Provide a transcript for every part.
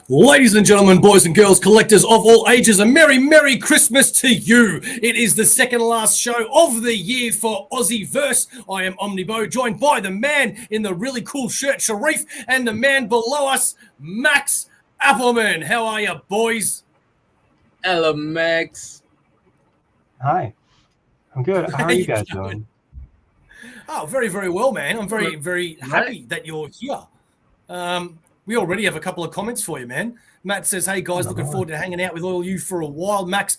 Ladies and gentlemen, boys and girls, collectors of all ages, a merry, merry Christmas to you. It is the second last show of the year for Aussieverse. I am Omnibo, joined by the man in the really cool shirt, Sharif, and the man below us, Max Appelman. How are you, boys? Hello, Max. Hi. I'm good. How are you guys doing? Oh, very, very well, man. I'm very, very happy that you're here. We already have a couple of comments for you, man. Matt says, hey, guys, looking forward to hanging out with all you for a while. Matt,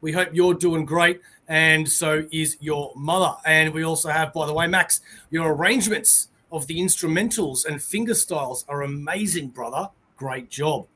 we hope you're doing great, and so is your mother. And we also have, by the way, Max, your arrangements of the instrumentals and finger styles are amazing, brother. Great job.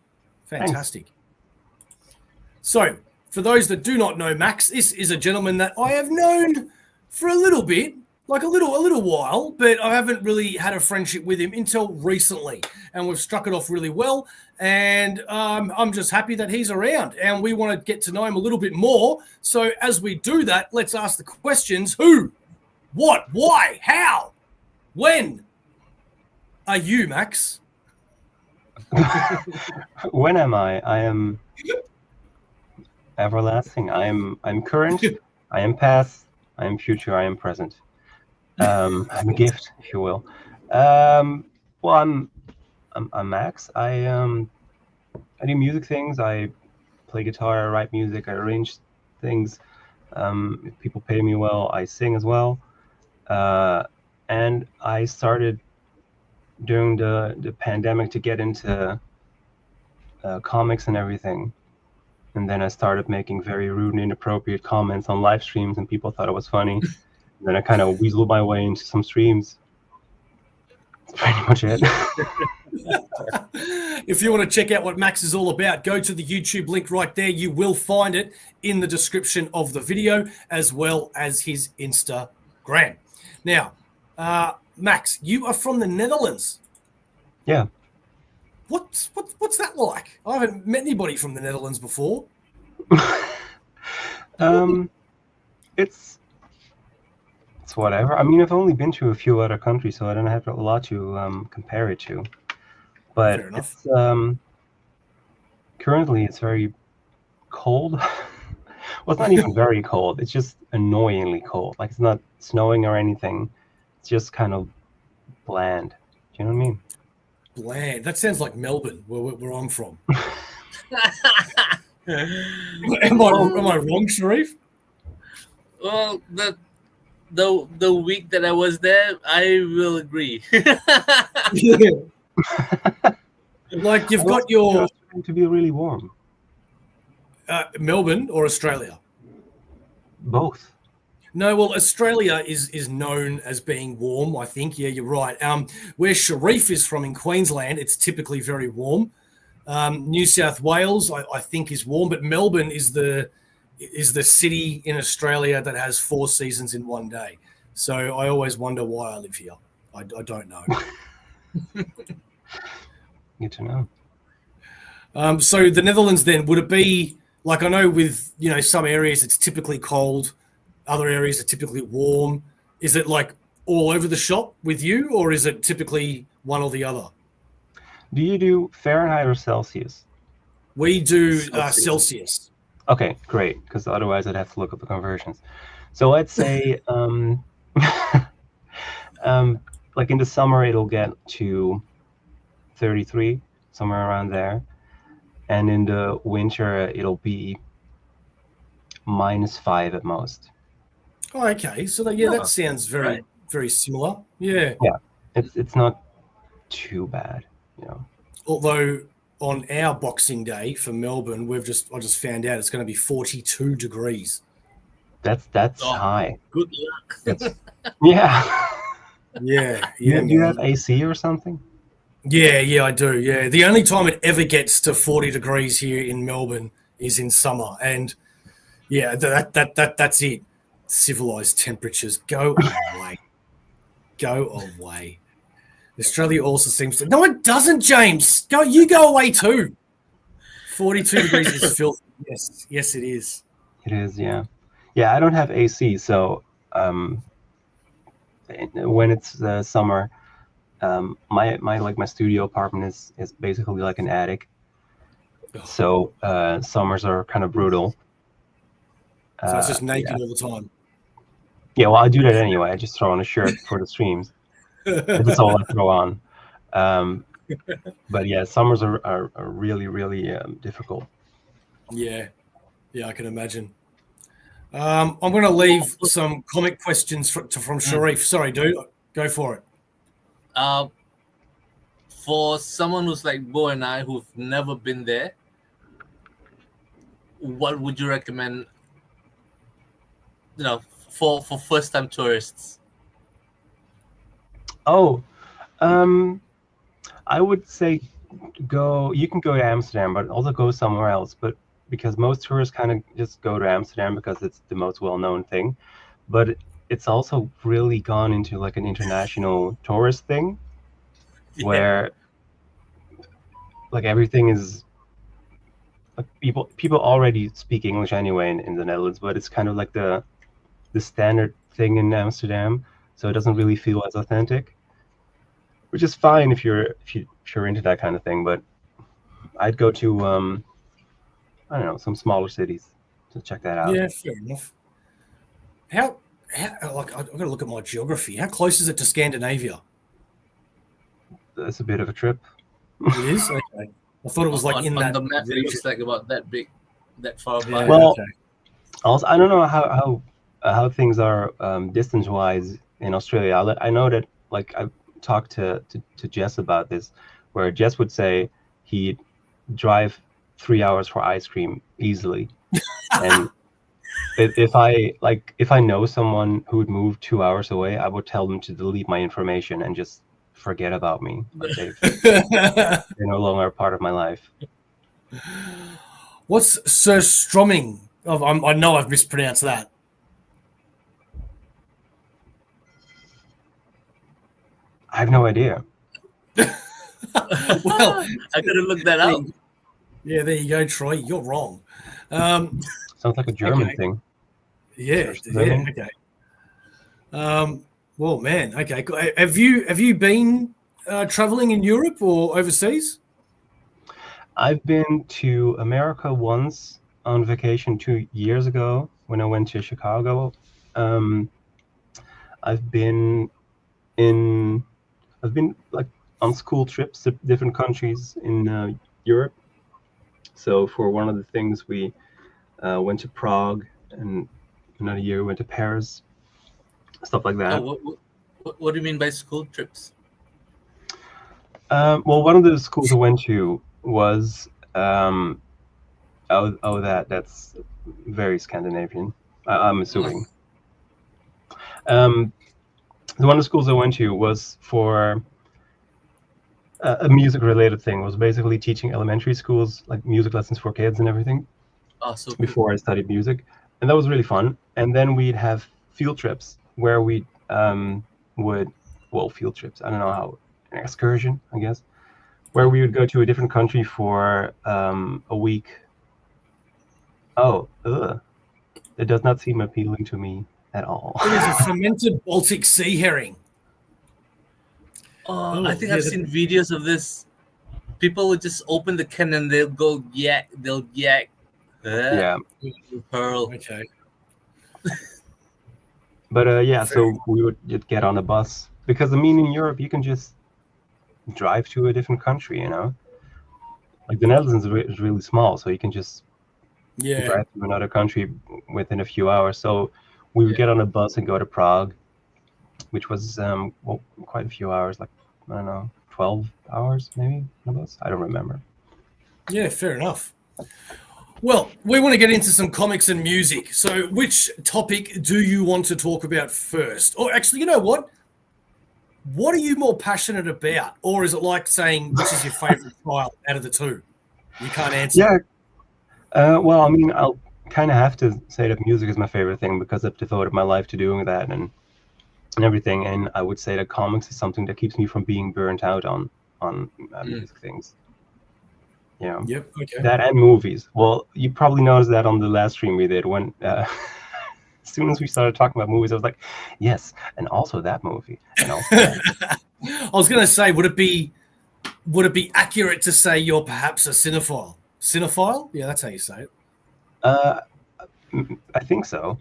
Fantastic. Thanks. So, for those that do not know Max, this is a gentleman that I have known for a little bit, like a little while, but I haven't really had a friendship with him until recently, and we've struck it off really well. And I'm just happy that he's around, and we want to get to know him a little bit more. So as we do that, let's ask the questions: who, what, why, how, when are you, Max? When am I? I am everlasting. I'm current. I am past. I am future. I am present. I'm a gift, if you will. Well, I'm Max. I do music things. I play guitar. I write music. I arrange things. If people pay me well, I sing as well. And I started during the pandemic to get into comics and everything. And then I started making very rude and inappropriate comments on live streams, and people thought it was funny. And then I kind of weaseled my way into some streams. That's pretty much it. If you want to check out what Max is all about, go to the YouTube link right there. You will find it in the description of the video, as well as his Instagram. Now, Max, you are from the Netherlands. Yeah. What's that like? I haven't met anybody from the Netherlands before. It's whatever. I mean, I've only been to a few other countries, so I don't have a lot to compare it to. But fair enough. It's, currently, it's very cold. Well, it's not even very cold. It's just annoyingly cold. Like, it's not snowing or anything. It's just kind of bland. Do you know what I mean? Bland. That sounds like Melbourne, where I'm from. Am I wrong, Sharif? Well, the week that I was there, I will agree. Yeah. Like you've got your to be really warm. Melbourne or Australia? Both. No, well, Australia is known as being warm, I think. Yeah, you're right. Where Sharif is from in Queensland, it's typically very warm. New South Wales, I think, is warm, but Melbourne is the city in Australia that has 4 seasons in one day. So I always wonder why I live here. I don't know. Good to know. So the Netherlands, then, would it be like, I know with some areas it's typically cold, other areas are typically warm. Is it like all over the shop with you, or is it typically one or the other? Do you do Fahrenheit or Celsius? We do Celsius. Okay, great, because otherwise I'd have to look up the conversions. So let's say, like in the summer, it'll get to 33, somewhere around there. And in the winter, it'll be -5 at most. Oh, okay. So that sounds very, very similar. Yeah. Yeah, it's not too bad, Although on our Boxing Day for Melbourne, I just found out it's going to be 42 degrees. That's high. Good luck. Yeah. Yeah. Do you have AC or something? Yeah, I do. Yeah. The only time it ever gets to 40 degrees here in Melbourne is in summer. And yeah, that's it. Civilized temperatures. Go away. Go away. Australia also seems to... No, it doesn't, James. You go away too. 42 degrees is filthy. Yes, it is. It is, yeah. Yeah, I don't have AC, so when it's summer, my studio apartment is basically like an attic. So summers are kind of brutal. So it's just naked all the time. Yeah, well, I do that anyway. I just throw on a shirt for the streams. That's all I throw on. But yeah, summers are really, really difficult. Yeah, I can imagine. I'm going to leave some comic questions from Sharif. Sorry, dude. Go for it. For someone who's like Bo and I, who've never been there, what would you recommend? For first-time tourists. Oh, I would say you can go to Amsterdam, but also go somewhere else. But because most tourists kind of just go to Amsterdam because it's the most well-known thing, but it's also really gone into like an international tourist thing, where like everything is like people already speak English anyway in the Netherlands, but it's kind of like the standard thing in Amsterdam, so it doesn't really feel as authentic, which is fine if you're into that kind of thing. But I'd go to I don't know, some smaller cities to check that out. Yeah, fair enough. How like I've got to look at my geography. How close is it to Scandinavia? That's a bit of a trip. It is? Okay. I thought it was like on that the map. region. It looks like about that big, that far apart. Well, okay. Also, I don't know how things are distance-wise in Australia. I know that like I've talked to Jess about this, where Jess would say he'd drive 3 hours for ice cream easily, and if I know someone who would move 2 hours away, I would tell them to delete my information and just forget about me. Like they're no longer a part of my life. What's Surströmming? I know I've mispronounced that. I have no idea. Well, I gotta look that up. Yeah, there you go, Troy. You're wrong. Sounds like a German thing. Yeah. Okay. Well, man. Okay. Have you been traveling in Europe or overseas? I've been to America once on vacation 2 years ago when I went to Chicago. I've been like on school trips to different countries in Europe. So for one of the things we went to Prague, and another year we went to Paris, stuff like that. What do you mean by school trips? Well, one of the schools I went to was that's very Scandinavian. I'm assuming. One of the schools I went to was for a music-related thing. It was basically teaching elementary schools like music lessons for kids and everything. So before I studied music, and that was really fun. And then we'd have field trips where we field trips. I don't know how, an excursion, I guess, where we would go to a different country for a week. It does not seem appealing to me at all. It is a fermented Baltic sea herring. I think I've seen videos of this. People would just open the can and they'll yak. Yeah. Pearl. Okay. But so we would just get on a bus, because I mean in Europe you can just drive to a different country, you know. Like the Netherlands is really small, so you can just drive to another country within a few hours. So we would get on a bus and go to Prague, which was quite a few hours, like I don't know, 12 hours maybe on a bus. I don't remember. Yeah, fair enough. Well, we want to get into some comics and music. So which topic do you want to talk about first? Or actually, you know what? What are you more passionate about? Or is it like saying which is your favorite style out of the two? You can't answer. Yeah. Well, I mean, I'll kind of have to say that music is my favorite thing because I've devoted my life to doing that and everything. And I would say that comics is something that keeps me from being burnt out on music things. Yeah. Yep. Okay. That and movies. Well, you probably noticed that on the last stream we did when As soon as we started talking about movies, I was like, yes, and also that movie, and also that. I was going to say, would it be accurate to say you're perhaps a cinephile? Cinephile? Yeah, that's how you say it. I think so.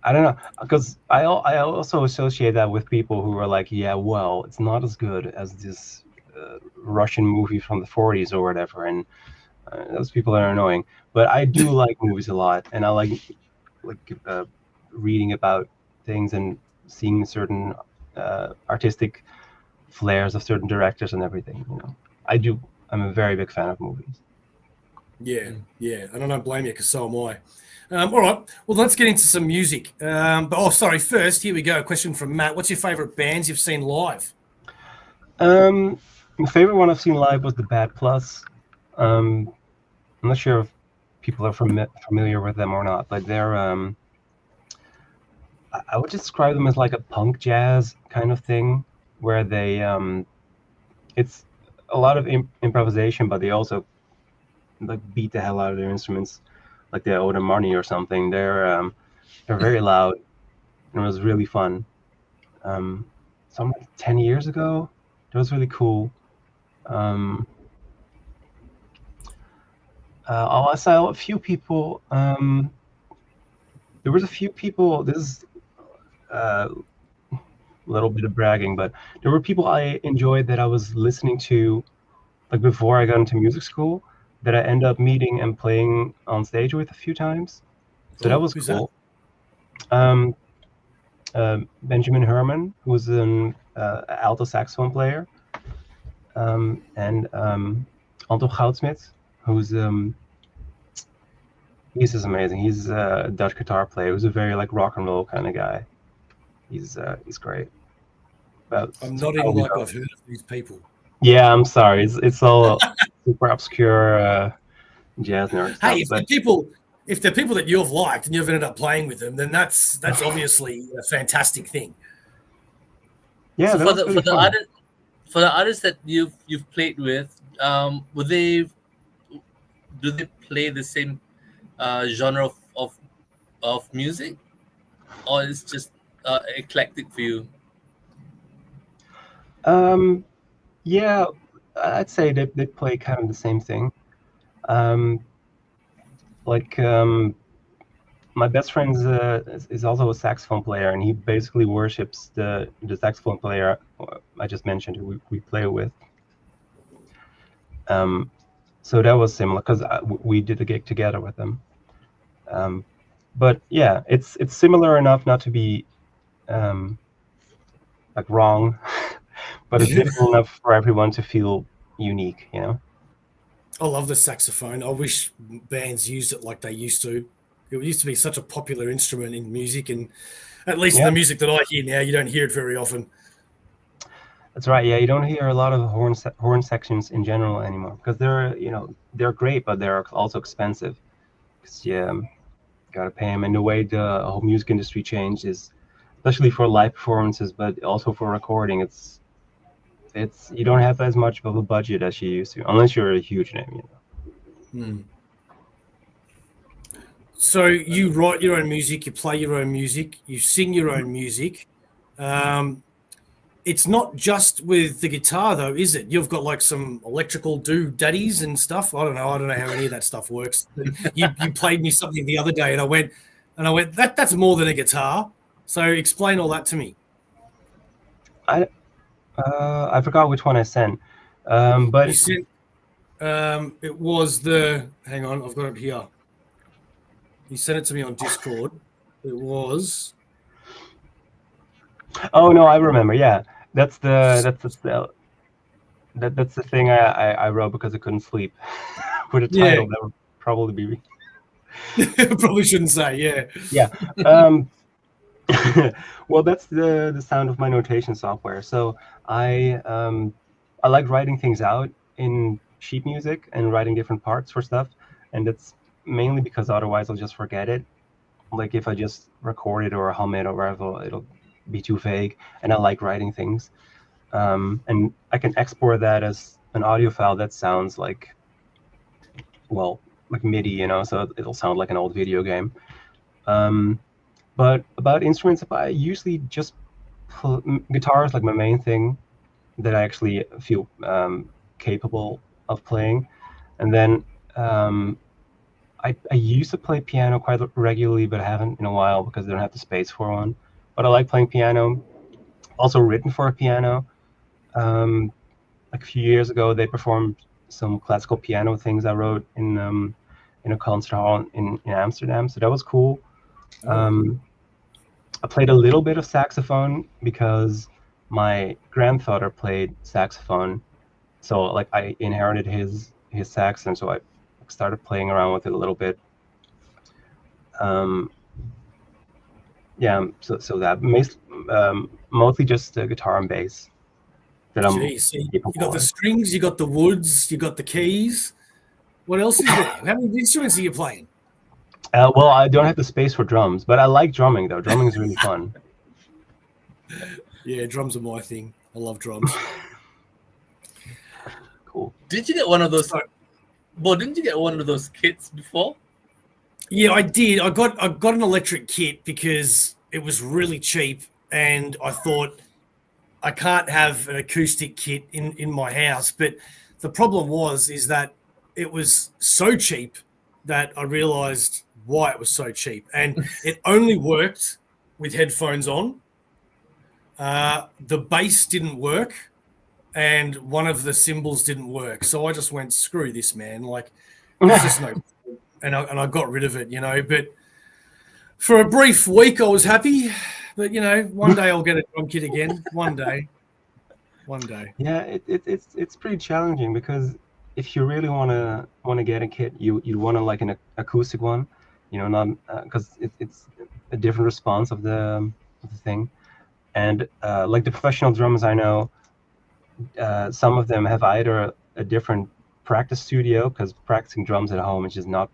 I don't know, because I also associate that with people who are like, yeah, well, it's not as good as this Russian movie from the 40s or whatever, and those people are annoying. But I do like movies a lot, and I like reading about things and seeing certain artistic flares of certain directors and everything. You know, I'm a very big fan of movies. Yeah, and I don't blame you, because so am I. All right, well, let's get into some music. First, here we go. A question from Matt. What's your favourite bands you've seen live? My favorite one I've seen live was the Bad Plus. I'm not sure if people are familiar with them or not, but they're I would describe them as like a punk jazz kind of thing, where they it's a lot of improvisation, but they also like beat the hell out of their instruments like they owe them money or something. They're very loud, and it was really fun. Some 10 years ago, it was really cool. I saw a few people. There was a few people. This is a little bit of bragging, but there were people I enjoyed that I was listening to, like before I got into music school, that I end up meeting and playing on stage with a few times. So that was cool. Benjamin Herman, who's an alto saxophone player, and Anto Goudsmit, who's he's just amazing. He's a Dutch guitar player who's a very like rock and roll kind of guy. He's great. I'm nodding like I've heard of these people. Yeah, I'm sorry. It's all super obscure jazz nerd stuff. Hey, if they're people that you've liked and you've ended up playing with them, then that's obviously a fantastic thing. Yeah. So for the artists that you've played with, do they play the same genre of music, or it's just eclectic for you? Yeah, I'd say they play kind of the same thing. My best friend is also a saxophone player, and he basically worships the saxophone player I just mentioned, who we play with. So that was similar, because we did a gig together with them. But yeah, it's similar enough not to be like wrong, but it's different enough for everyone to feel unique, you know? I love the saxophone. I wish bands used it like they used to. It used to be such a popular instrument in music, and at least in the music that I hear now, you don't hear it very often. That's right. Yeah, you don't hear a lot of horn sections in general anymore, because they're great, but they're also expensive. Because gotta pay them. And the way the whole music industry changed is, especially for live performances, but also for recording, it's you don't have as much of a budget as you used to, unless you're a huge name, So you write your own music, you play your own music, you sing your own music. It's not just with the guitar, though, is it? You've got like some electrical do-daddies and stuff. I don't know how any of that stuff works. You played me something the other day, and I went, that's more than a guitar. So explain all that to me. I forgot which one I sent, but you sent. It was hang on, I've got it here. You sent it to me on Discord. It was. Oh no, I remember. Yeah, that's the thing I wrote because I couldn't sleep. With a title that would probably be. Probably shouldn't say. Yeah. Yeah. Well, that's the sound of my notation software. So I like writing things out in sheet music and writing different parts for stuff, and that's mainly because otherwise I'll just forget it. Like if I just record it or hum it or whatever, it'll be too vague. And I like writing things, and I can export that as an audio file that sounds like MIDI, so it'll sound like an old video game. But about instruments, I usually just guitar is like my main thing that I actually feel capable of playing. And then I used to play piano quite regularly, but I haven't in a while because I don't have the space for one. But I like playing piano. Also written for a piano. Like a few years ago, they performed some classical piano things I wrote in a concert hall in Amsterdam. So that was cool. I played a little bit of saxophone because my grandfather played saxophone. So like I inherited his sax, and so I started playing around with it a little bit. Yeah, so that mostly just guitar and bass. That I'm Jeez, so you got the strings, you got the woods, you got the keys. What else is there? How many instruments are you playing? Well, I don't have the space for drums, but I like drumming though. Drumming is really fun. Yeah, drums are my thing. I love drums. Cool. Did you get one of those? Well, didn't you get one of those kits before? Yeah, I did. I got an electric kit because it was really cheap, and I thought I can't have an acoustic kit in my house. But the problem is that it was so cheap that I realized why it was so cheap, and it only worked with headphones on. The bass didn't work, and one of the cymbals didn't work. So I just went, screw this, man. Like, there's just no, and I got rid of it, you know. But for a brief week, I was happy. But you know, one day I'll get a drum kit again. One day. Yeah, it's pretty challenging because if you really wanna get a kit, you want to like an acoustic one, you know, not because it's a different response of the thing, and like the professional drummers I know, some of them have either a different practice studio because practicing drums at home is just not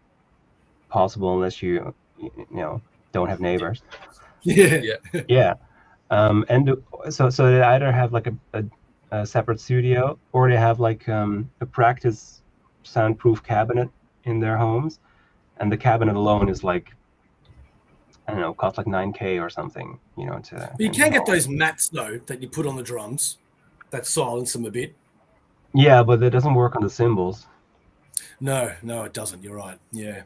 possible unless you know don't have neighbors. Yeah. And so they either have like a separate studio, or they have like a practice soundproof cabinet in their homes, and the cabinet alone is like, I don't know, costs like $9,000 or something, you know. But you can get those mats though that you put on the drums that silence them a bit. Yeah, but it doesn't work on the cymbals. No, it doesn't. You're right. Yeah.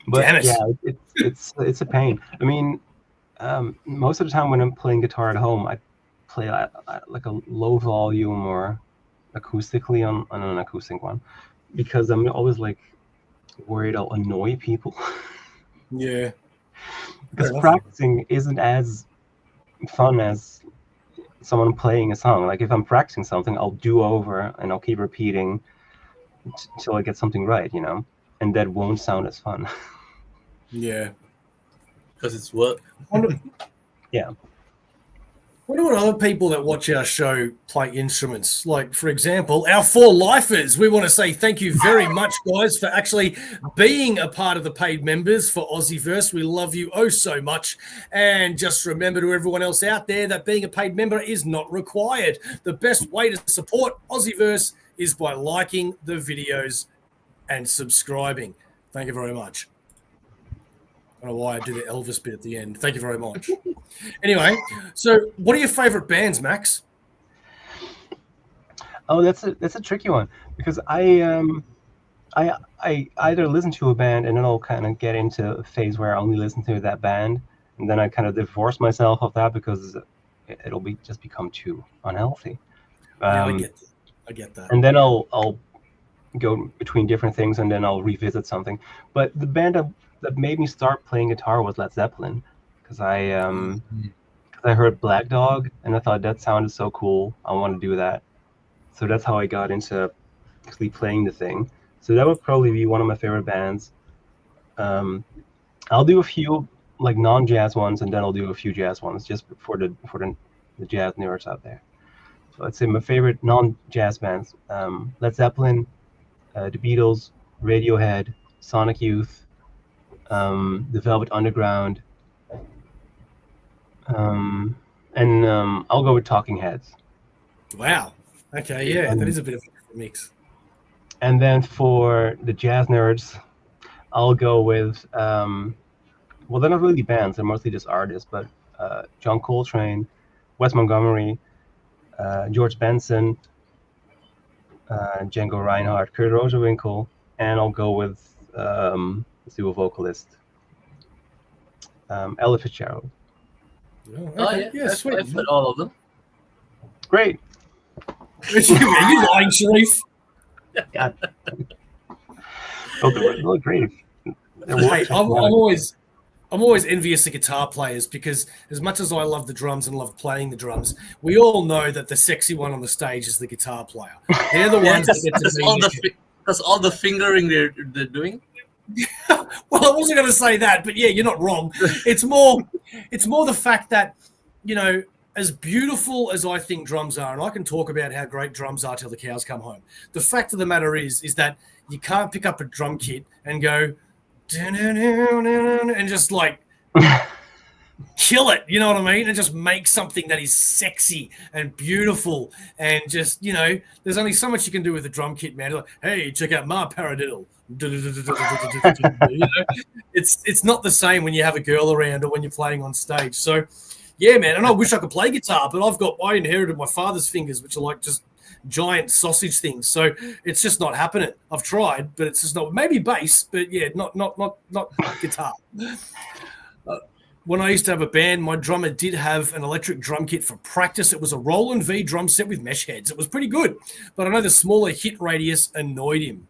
But damn it. Yeah, it's a pain. I mean, most of the time when I'm playing guitar at home, I play like a low volume or acoustically on an acoustic one, because I'm always like worried I'll annoy people. Yeah. Because practicing isn't as fun as someone playing a song. Like if I'm practicing something, I'll do over and I'll keep repeating till I get something right, you know, and that won't sound as fun. Yeah. Because it's work. Yeah. Wonder what other people that watch our show play instruments. Like, for example, our 4 lifers. We want to say thank you very much, guys, for actually being a part of the paid members for Aussieverse. We love you oh so much. And just remember to everyone else out there that being a paid member is not required. The best way to support Aussieverse is by liking the videos and subscribing. Thank you very much. I don't know why I did the Elvis bit at the end. Thank you very much. Anyway, so what are your favorite bands, Max? Oh, that's a tricky one, because I either listen to a band and then I'll kind of get into a phase where I only listen to that band, and then I kind of divorce myself of that because it'll just become too unhealthy. Yeah, I get that. And then I'll go between different things, and then I'll revisit something. But the band that made me start playing guitar was Led Zeppelin, because I heard Black Dog and I thought that sounded so cool. I want to do that. So that's how I got into actually playing the thing. So that would probably be one of my favorite bands. I'll do a few like non-jazz ones, and then I'll do a few jazz ones just for the jazz nerds out there. So I'd say my favorite non-jazz bands: Led Zeppelin, the Beatles, Radiohead, Sonic Youth, the Velvet Underground, and I'll go with Talking Heads. Wow. Okay, yeah, that is a bit of a mix. And then for the jazz nerds, I'll go with well, they're not really bands; they're mostly just artists. But John Coltrane, Wes Montgomery, George Benson, Django Reinhardt, Kurt Rosenwinkel, and I'll go with let's do a vocalist, Ella Fitzgerald. Yeah, sweet. I've heard all of them. Great. Are you lying, Sharif? God. Oh, they're great. Hey, I'm always envious of guitar players because as much as I love the drums and love playing the drums, we all know that the sexy one on the stage is the guitar player. They're the ones that get to that's all the fingering they're doing. Well, I wasn't going to say that, but yeah, you're not wrong. It's more the fact that, you know, as beautiful as I think drums are, and I can talk about how great drums are till the cows come home. The fact of the matter is that you can't pick up a drum kit and go and just like kill it, you know what I mean? And just make something that is sexy and beautiful and just, you know, there's only so much you can do with a drum kit, man. Like, hey, check out my paradiddle. You know, it's not the same when you have a girl around or when you're playing on stage. So, yeah, man. And I wish I could play guitar, but I inherited my father's fingers, which are like just giant sausage things. So it's just not happening. I've tried, but it's just not. Maybe bass, but yeah, not guitar. When I used to have a band, my drummer did have an electric drum kit for practice. It was a Roland V drum set with mesh heads. It was pretty good, but I know the smaller hit radius annoyed him.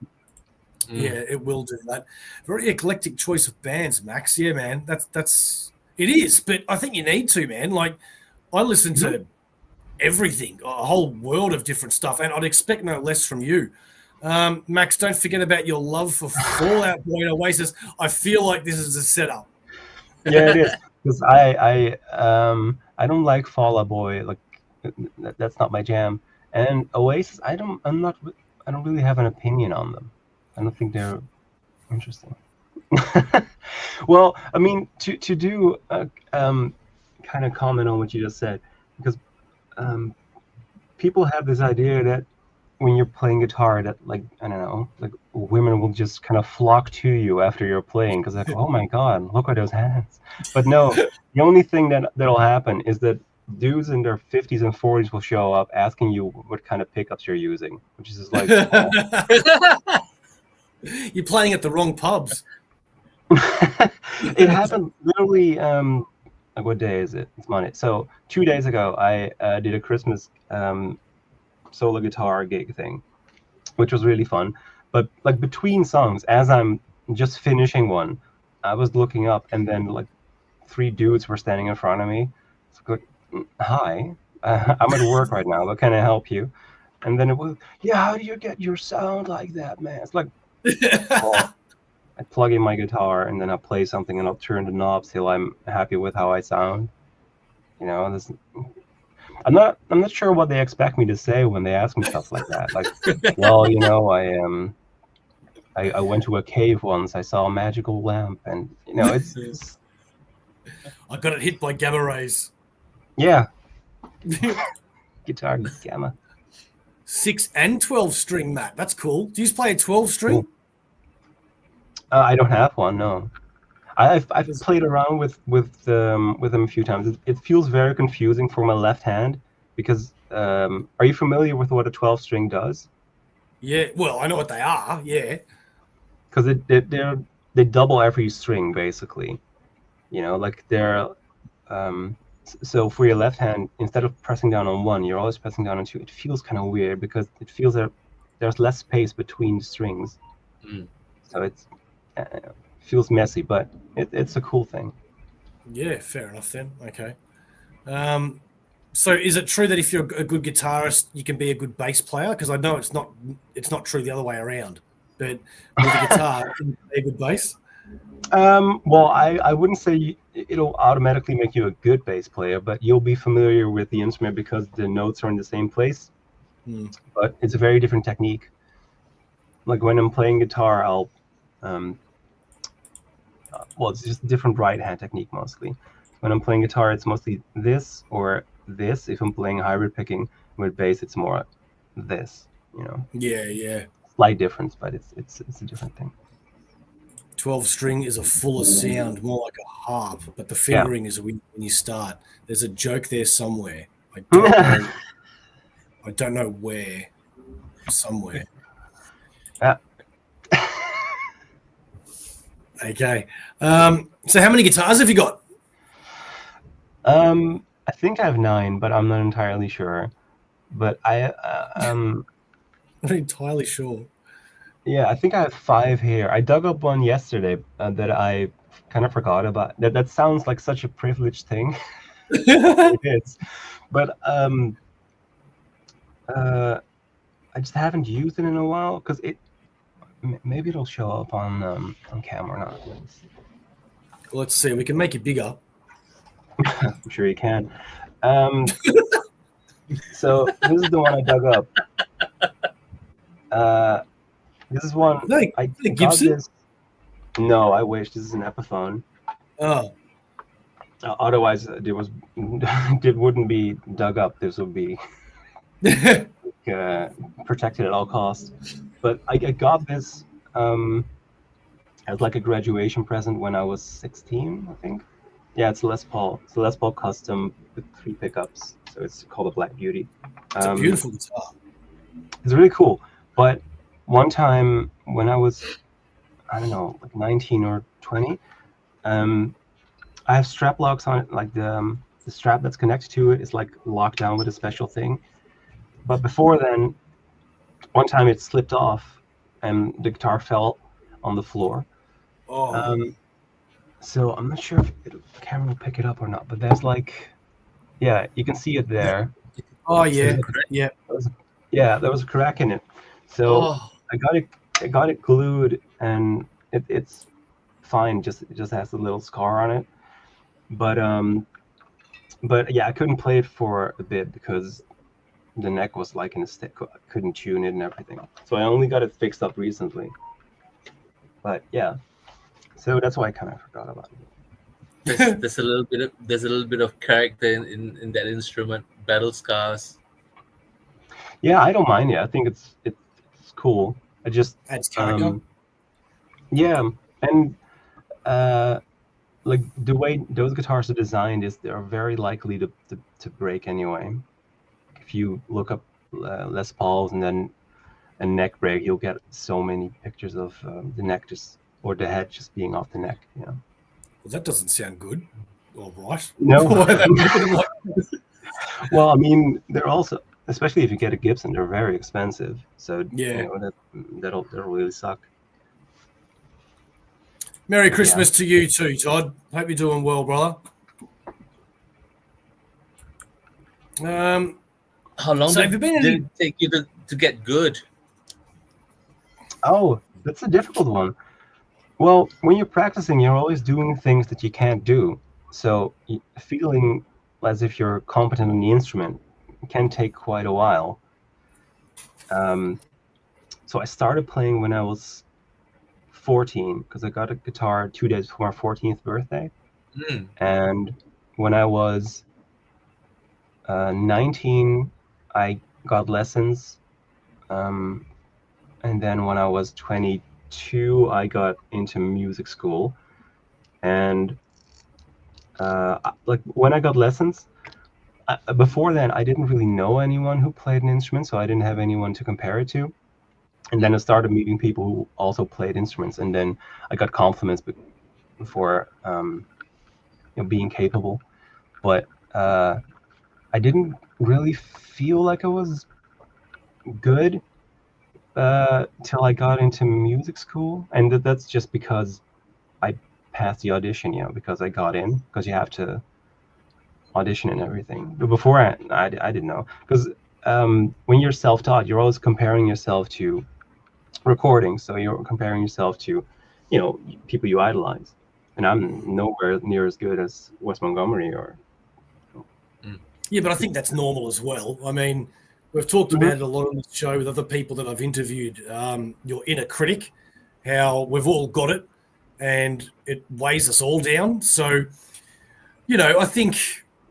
Yeah, it will do that. Very eclectic choice of bands, Max. Yeah, man. It is, but I think you need to, man. Like, I listen to everything, a whole world of different stuff, and I'd expect no less from you. Max, don't forget about your love for Fall Out Boy and Oasis. I feel like this is a setup. Yeah, it is. Because I don't like Fall Out Boy. Like, that's not my jam. And Oasis, I don't really have an opinion on them. I don't think they're interesting. Well, I mean, to do a kind of comment on what you just said, because people have this idea that when you're playing guitar, that, like, I don't know, like, women will just kind of flock to you after you're playing because like, oh my God, look at those hands. But no, the only thing that'll happen is that dudes in their 50s and 40s will show up asking you what kind of pickups you're using, which is just like, oh. You're playing at the wrong pubs. It happened literally, like, what day is it? It's Monday. So 2 days ago, I did a Christmas solo guitar gig thing, which was really fun. But like between songs, as I'm just finishing one, I was looking up, and then like 3 dudes were standing in front of me. So like, hi, I'm at work right now. What can I help you? And then it was, yeah, how do you get your sound like that, man? It's like, well, I plug in my guitar and then I'll play something and I'll turn the knobs till I'm happy with how I sound. You know, I'm not sure what they expect me to say when they ask me stuff like that. Like, well, you know, I went to a cave once. I saw a magical lamp, and you know, it's I got it hit by gamma rays. Yeah, guitar gamma. 6 and 12 string, Matt. That's cool. Do you just play a 12 string? Cool. I don't have one. No, I've played around with them a few times. It feels very confusing for my left hand because are you familiar with what a 12 string does? Yeah. Well, I know what they are. Yeah. Because they double every string basically. You know, like they're so for your left hand, instead of pressing down on 1, you're always pressing down on 2. It feels kind of weird because it feels that there's less space between the strings. So it feels messy, but it's a cool thing. Yeah, fair enough then. Okay. So is it true that if you're a good guitarist, you can be a good bass player? Because I know it's not true the other way around. But with a guitar, can you play a good bass? Well, I wouldn't say it'll automatically make you a good bass player, but you'll be familiar with the instrument because the notes are in the same place. But it's a very different technique. Like when I'm playing guitar, I'll well, it's just a different right hand technique mostly. When I'm playing guitar, it's mostly this or this. If I'm playing hybrid picking with bass, it's more this. You know. Yeah. Slight difference, but it's a different thing. 12 string is a fuller sound, more like a harp, but the fingering is when you start. There's a joke there somewhere. I don't know. I don't know where. Somewhere. Okay. So how many guitars have you got? I think I have 9, but I'm not entirely sure. But I'm not entirely sure. Yeah, I think I have 5 here. I dug up one yesterday that I kind of forgot about. That sounds like such a privileged thing. It is, but I just haven't used it in a while because maybe it'll show up on camera or not. Let's see. We can make it bigger. I'm sure you can. So this is the one I dug up. This is one. I got Gibson? this. No, I wish. This is an Epiphone. Oh. Otherwise, it wouldn't be dug up. This would be protected at all costs. But I got this as like a graduation present when I was 16, I think. Yeah, it's Les Paul. It's a Les Paul custom with 3 pickups. So it's called a Black Beauty. It's a beautiful guitar. It's really cool. But one time when I was, I don't know, like 19 or 20, I have strap locks on it. Like the strap that's connected to it is like locked down with a special thing. But before then, one time it slipped off and the guitar fell on the floor. Oh. So I'm not sure if the camera will pick it up or not, but there's like, yeah, you can see it there. Oh yeah, yeah. There was a crack in it. So I got it glued, and it's fine. It just has a little scar on it. But yeah, I couldn't play it for a bit because the neck was like in a stick. I couldn't tune it and everything. So I only got it fixed up recently. But yeah, so that's why I kind of forgot about it. There's a little bit of character in that instrument. Battle scars. Yeah, I don't mind it. I think it's cool. I just adds character. Yeah, and like the way those guitars are designed is they're very likely to break anyway. If you look up Les Pauls and then a neck break, you'll get so many pictures of the neck or the head just being off the neck. You know. Well, that doesn't sound good. All right. No. Well, I mean, they're also, especially if you get a Gibson, they're very expensive. So yeah, that'll really suck. Merry Christmas to you too, Todd. Hope you're doing well, brother. How long did it take you to get good? Oh, that's a difficult one. Well, when you're practicing, you're always doing things that you can't do. So feeling as if you're competent on the instrument can take quite a while. So I started playing when I was 14 because I got a guitar 2 days before my 14th birthday. And when I was 19, I got lessons. And then when I was 22, I got into music school. And like when I got lessons, before then, I didn't really know anyone who played an instrument, so I didn't have anyone to compare it to. And then I started meeting people who also played instruments, and then I got compliments for being capable. But I didn't really feel like I was good till I got into music school, and that's just because I passed the audition, because I got in, because you have to audition and everything. But before I didn't know, because when you're self-taught, you're always comparing yourself to recordings, so you're comparing yourself to people you idolize, and I'm nowhere near as good as Wes Montgomery or yeah, but I think that's normal as well. I mean, we've talked about it a lot on this show with other people that I've interviewed. Your inner critic, how we've all got it, and it weighs us all down. So, I think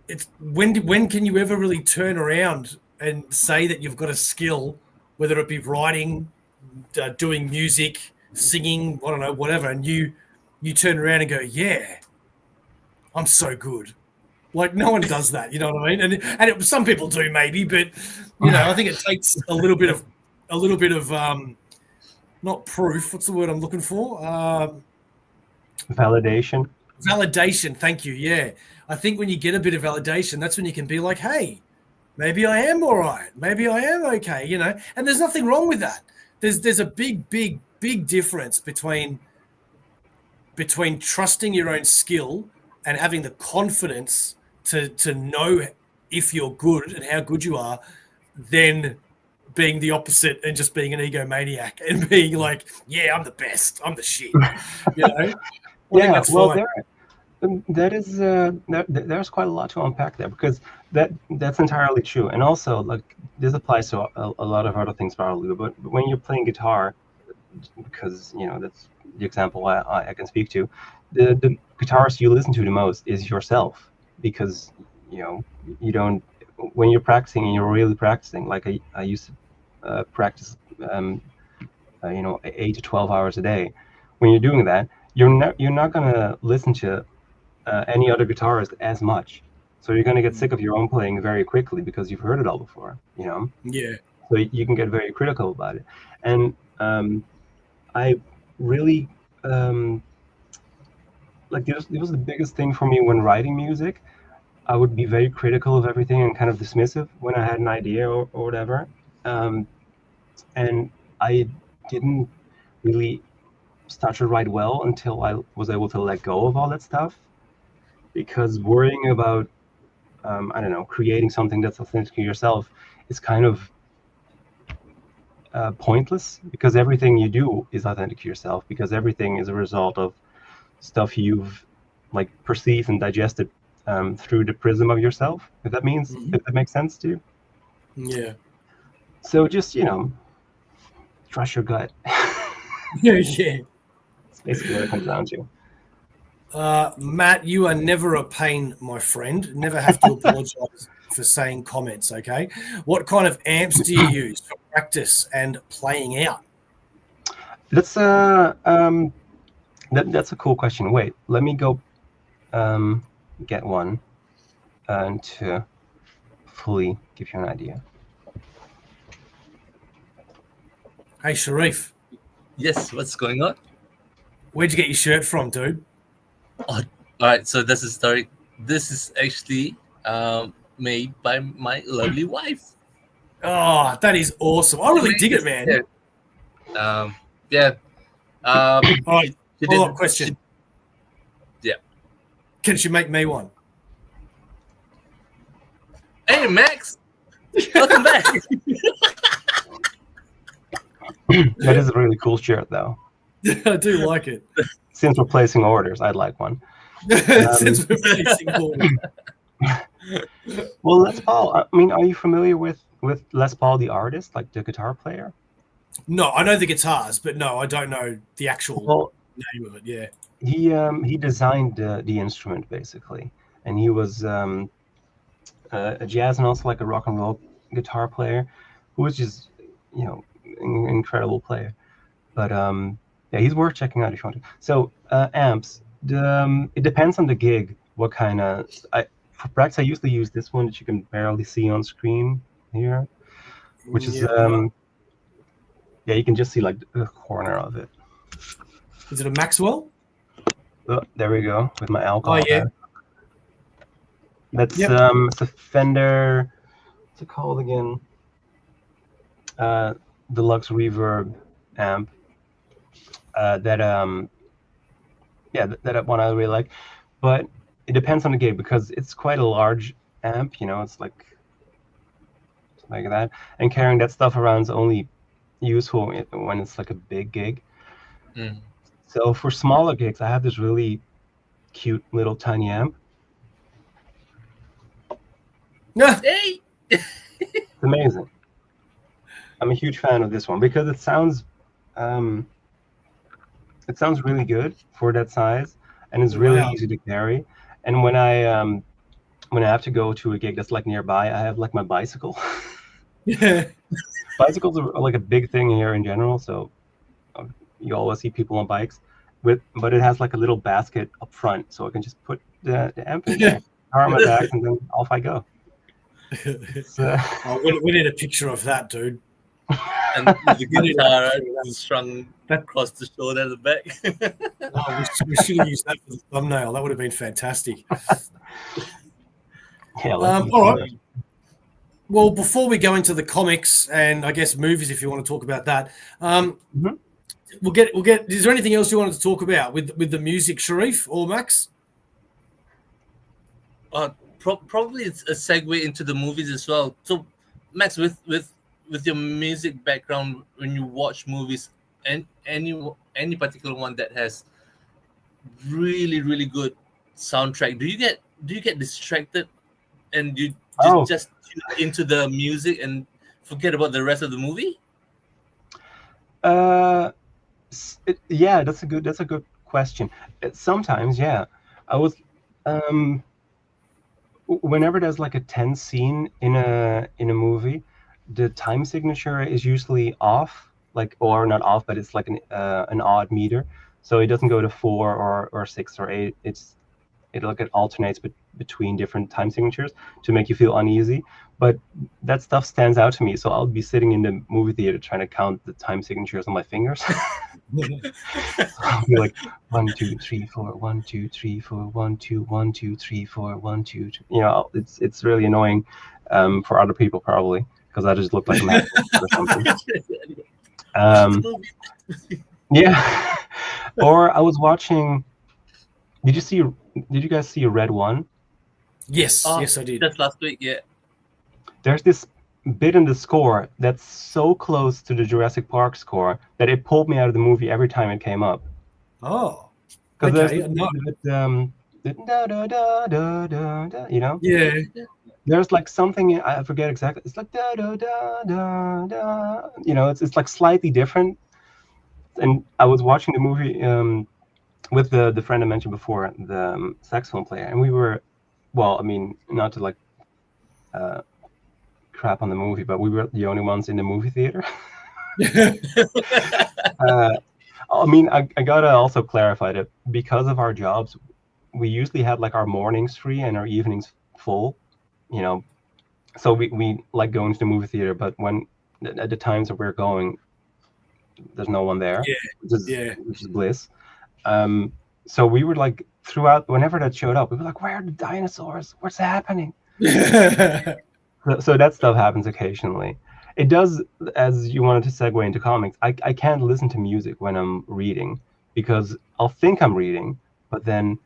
it's when can you ever really turn around and say that you've got a skill, whether it be writing, doing music, singing, I don't know, whatever, and you turn around and go, yeah, I'm so good. Like, no one does that, you know what I mean? And some people do maybe, but I think it takes a little bit of not proof. What's the word I'm looking for? Validation. Validation. Thank you. Yeah, I think when you get a bit of validation, that's when you can be like, hey, maybe I am all right. Maybe I am okay. And there's nothing wrong with that. There's a big difference between trusting your own skill and having the confidence to know if you're good and how good you are, than being the opposite and just being an egomaniac and being like, yeah, I'm the best, I'm the shit. I think that's fine. There's quite a lot to unpack there, because that's entirely true. And also, like, this applies to a lot of other things probably, but when you're playing guitar, because that's the example I can speak to, the guitarist you listen to the most is yourself, because you don't, when you're practicing and you're really practicing, like I used to practice 8 to 12 hours a day. When you're doing that, you're not gonna listen to any other guitarist as much, so you're gonna get sick of your own playing very quickly because you've heard it all before. Yeah. So you can get very critical about it. And I really like, it was the biggest thing for me when writing music. I would be very critical of everything and kind of dismissive when I had an idea or whatever. And I didn't really start to write well until I was able to let go of all that stuff, because worrying about creating something that's authentic to yourself is kind of pointless, because everything you do is authentic to yourself, because everything is a result of stuff you've perceived and digested through the prism of yourself, if that makes sense to you. Yeah. So just trust your gut. Yeah. It's basically what it comes down to. Matt, you are never a pain, my friend. Never have to apologize for saying comments, okay? What kind of amps do you use for practice and playing out? That's that's a cool question. Wait, let me go get one and to fully give you an idea. Hey, Sharif. Yes, what's going on? Where'd you get your shirt from, dude? Oh, all right, so this is story. This is actually made by my lovely wife. Oh, that is awesome. I really dig it, man. Yeah. All right, follow-up question. Yeah. Can she make me one? Hey, Max. Welcome back. That is a really cool shirt, though. I do like it. Since we're placing orders, I'd like one. Since we're placing orders. Well, Les Paul, I mean, are you familiar with Les Paul, the artist, like the guitar player? No, I know the guitars, but no, I don't know the actual name of it. Yeah. He designed the instrument, basically, and he was a jazz and also like a rock and roll guitar player, who was just an incredible player. But yeah, he's worth checking out if you want to. So amps, it depends on the gig. What kind of for practice, I usually use this one that you can barely see on screen here, which is yeah, you can just see like the corner of it. Is it a Maxwell? Oh, there we go with my alcohol. Oh yeah. That's it's a Fender. What's it called again? Deluxe Reverb amp. That one I really like, but it depends on the gig because it's quite a large amp. It's like that, and carrying that stuff around is only useful when it's like a big gig. Mm. So for smaller gigs, I have this really cute little tiny amp. Hey! It's amazing. I'm a huge fan of this one because it sounds really good for that size, and it's really easy to carry. And when I have to go to a gig that's like nearby, I have like my bicycle. Yeah. Bicycles are like a big thing here in general, so you always see people on bikes but it has like a little basket up front, so I can just put the amp in there, car on my back, and then off I go. We need a picture of that, dude. And the guitar strung across the shoulder at the back. We should have used that for the thumbnail. That would have been fantastic. Yeah. All right. Well, before we go into the comics and I guess movies, if you want to talk about that, we'll get. Is there anything else you wanted to talk about with the music, Sharif or Max? Probably it's a segue into the movies as well. So, Max, with your music background, when you watch movies, and any particular one that has really, really good soundtrack, do you get distracted and you just tune into the music and forget about the rest of the movie? Yeah, that's a good question. Sometimes, yeah. I was whenever there's like a tense scene in a movie, the time signature is usually off, or not off, but it's like an odd meter, so it doesn't go to 4 or 6 or 8. It alternates between different time signatures to make you feel uneasy. But that stuff stands out to me, so I'll be sitting in the movie theater trying to count the time signatures on my fingers. I'll be like 1 2 3 4 1 2 3 4 1 2 1 2 3 4 1 2 2. You know, it's really annoying for other people probably, because I just look like a mad or something. Yeah. Or I was watching. Did you guys see Red One? Yes, yes, I did. Just last week, yeah. There's this bit in the score that's so close to the Jurassic Park score that it pulled me out of the movie every time it came up. Oh, okay. You know? Yeah. There's like something, I forget exactly. It's like da da da da da. You know, it's like slightly different. And I was watching the movie with the friend I mentioned before, the saxophone player, and we were, well, I mean, not to like crap on the movie, but we were the only ones in the movie theater. I mean, I gotta also clarify that because of our jobs, we usually had like our mornings free and our evenings full, you know, so we like going to the movie theater, but when at the times that we're going, there's no one there, which is bliss. So we were like, throughout, whenever that showed up, we were like, where are the dinosaurs? What's happening? So that stuff happens occasionally. It does, as you wanted to segue into comics, I can't listen to music when I'm reading, because I'll think I'm reading, but then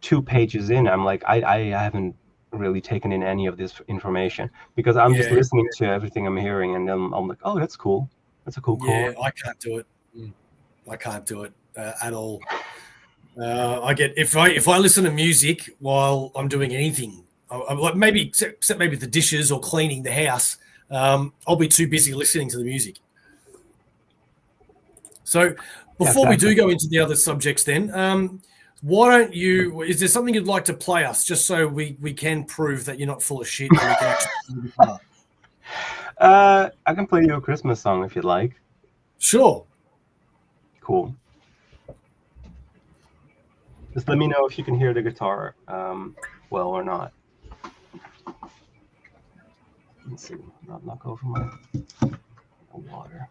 2 pages in, I'm like, I haven't really taken in any of this information, because I'm just listening to everything I'm hearing, and then I'm like, oh, that's cool. That's a cool call. Yeah, I can't do it. I can't do it at all. I get, if I listen to music while I'm doing anything, like maybe except maybe the dishes or cleaning the house, I'll be too busy listening to the music. So before we do go into the other subjects, then why don't you? Is there something you'd like to play us, just so we can prove that you're not full of shit? And we can actually do the part? I can play you a Christmas song if you'd like. Sure. Cool. Just let me know if you can hear the guitar well or not. Let's see. Not knock over my water.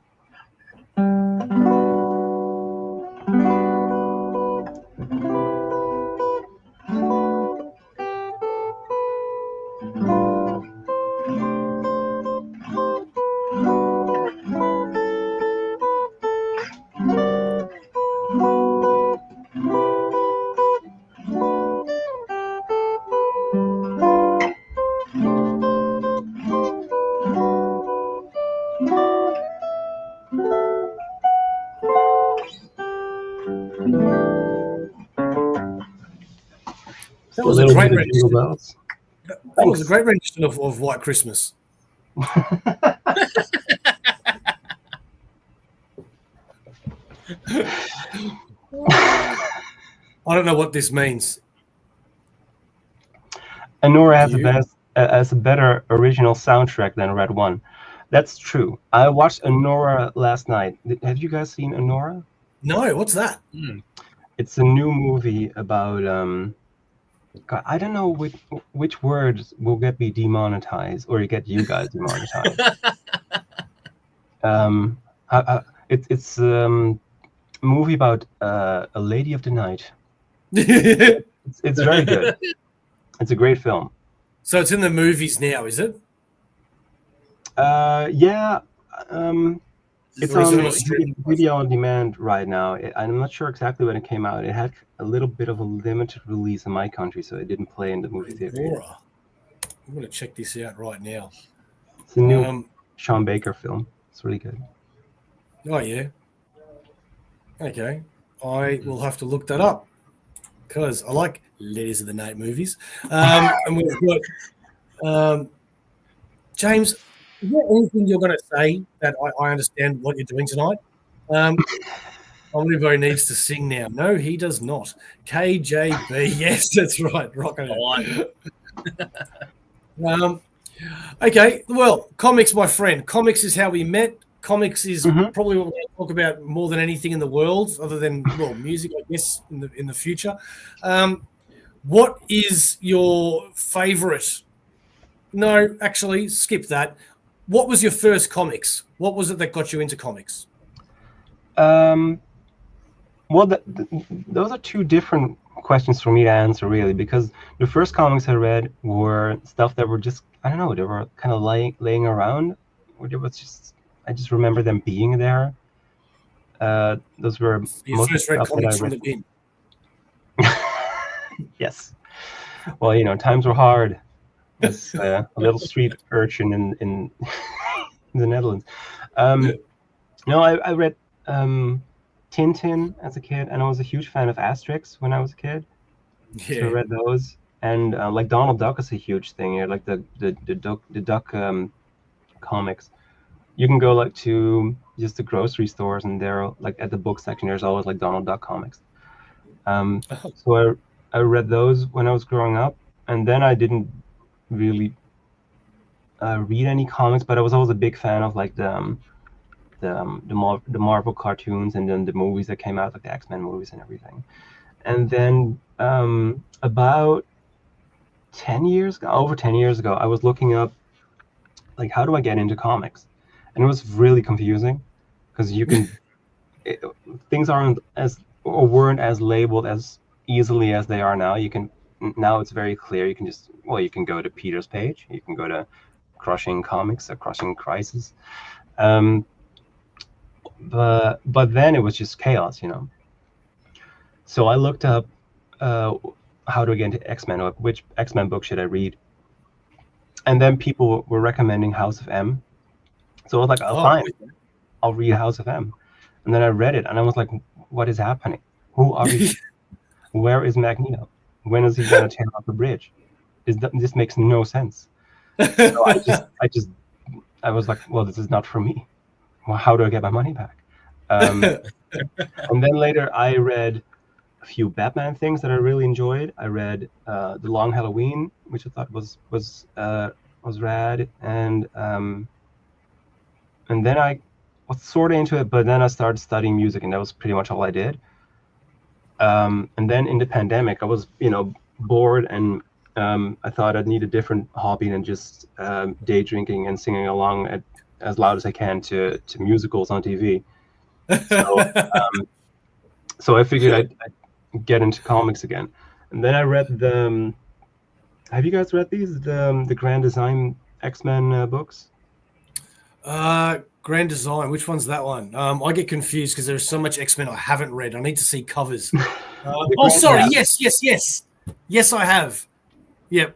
That was a great rendition. That was a great rendition of White Christmas. I don't know what this means. Anora has a better original soundtrack than Red One. That's true. I watched Anora last night. Have you guys seen Anora? No, what's that? It's a new movie about God, I don't know which words will get me demonetized or get you guys demonetized. It's a movie about a lady of the night. It's very good. It's a great film. So it's in the movies now, is it? Yeah. It's Or is it on on a streaming video on demand right now. I'm not sure exactly when it came out. It had a little bit of a limited release in my country, so it didn't play in the movie theater. Laura. I'm going to check this out right now. It's a new Sean Baker film. It's really good. Oh, yeah. Okay. I will have to look that up because I like Ladies of the Night movies. And we've got James. Is there anything you're going to say that I understand what you're doing tonight? Oliver needs to sing now. No, he does not. KJB. Yes, that's right. Rocking it. Okay. Well, comics, my friend. Comics is how we met. Comics is probably what we talk about more than anything in the world, other than music, I guess, in the future. What is your favorite? No, actually, skip that. What was your first comics? What was it that got you into comics? Well, those are two different questions for me to answer, really, because the first comics I read were stuff that were just, I don't know, they were kind of laying around. Or it was just, I just remember them being there. Those were your first read comics from the bin. Yes. Well, times were hard. As a little street urchin in the Netherlands. No, I read Tintin as a kid, and I was a huge fan of Asterix when I was a kid. Yeah. So I read those, and like Donald Duck is a huge thing. Like the Duck comics. You can go like to just the grocery stores, and there, like at the book section, there's always like Donald Duck comics. So I read those when I was growing up, and then I didn't really read any comics, but I was always a big fan of like the Marvel cartoons, and then the movies that came out, like the X-Men movies and everything. And then about 10 years ago, over 10 years ago, I was looking up like how do I get into comics, and it was really confusing because things aren't weren't as labeled as easily as they are now. Now it's very clear. You can go to Peter's page. You can go to Crushing Comics or Crushing Crisis. But then it was just chaos, So I looked up how to get into X-Men, or which X-Men book should I read. And then people were recommending House of M. So I was like, fine, I'll read House of M. And then I read it, and I was like, what is happening? Who are these? Where is Magneto? When is he going to tear off the bridge? This makes no sense. So I was like, well, this is not for me. Well, how do I get my money back? And then later I read a few Batman things that I really enjoyed. I read The Long Halloween, which I thought was rad, and then I was sort of into it, but then I started studying music, and that was pretty much all I did. And then in the pandemic, I was, bored, and I thought I'd need a different hobby than just day drinking and singing along as loud as I can to musicals on TV. So I figured I'd get into comics again. And then I read have you guys read these, the Grand Design X-Men books? Grand Design, which one's that one? I get confused because there's so much X-Men I haven't read. I need to see covers. Sorry. Yes, I have. Yep,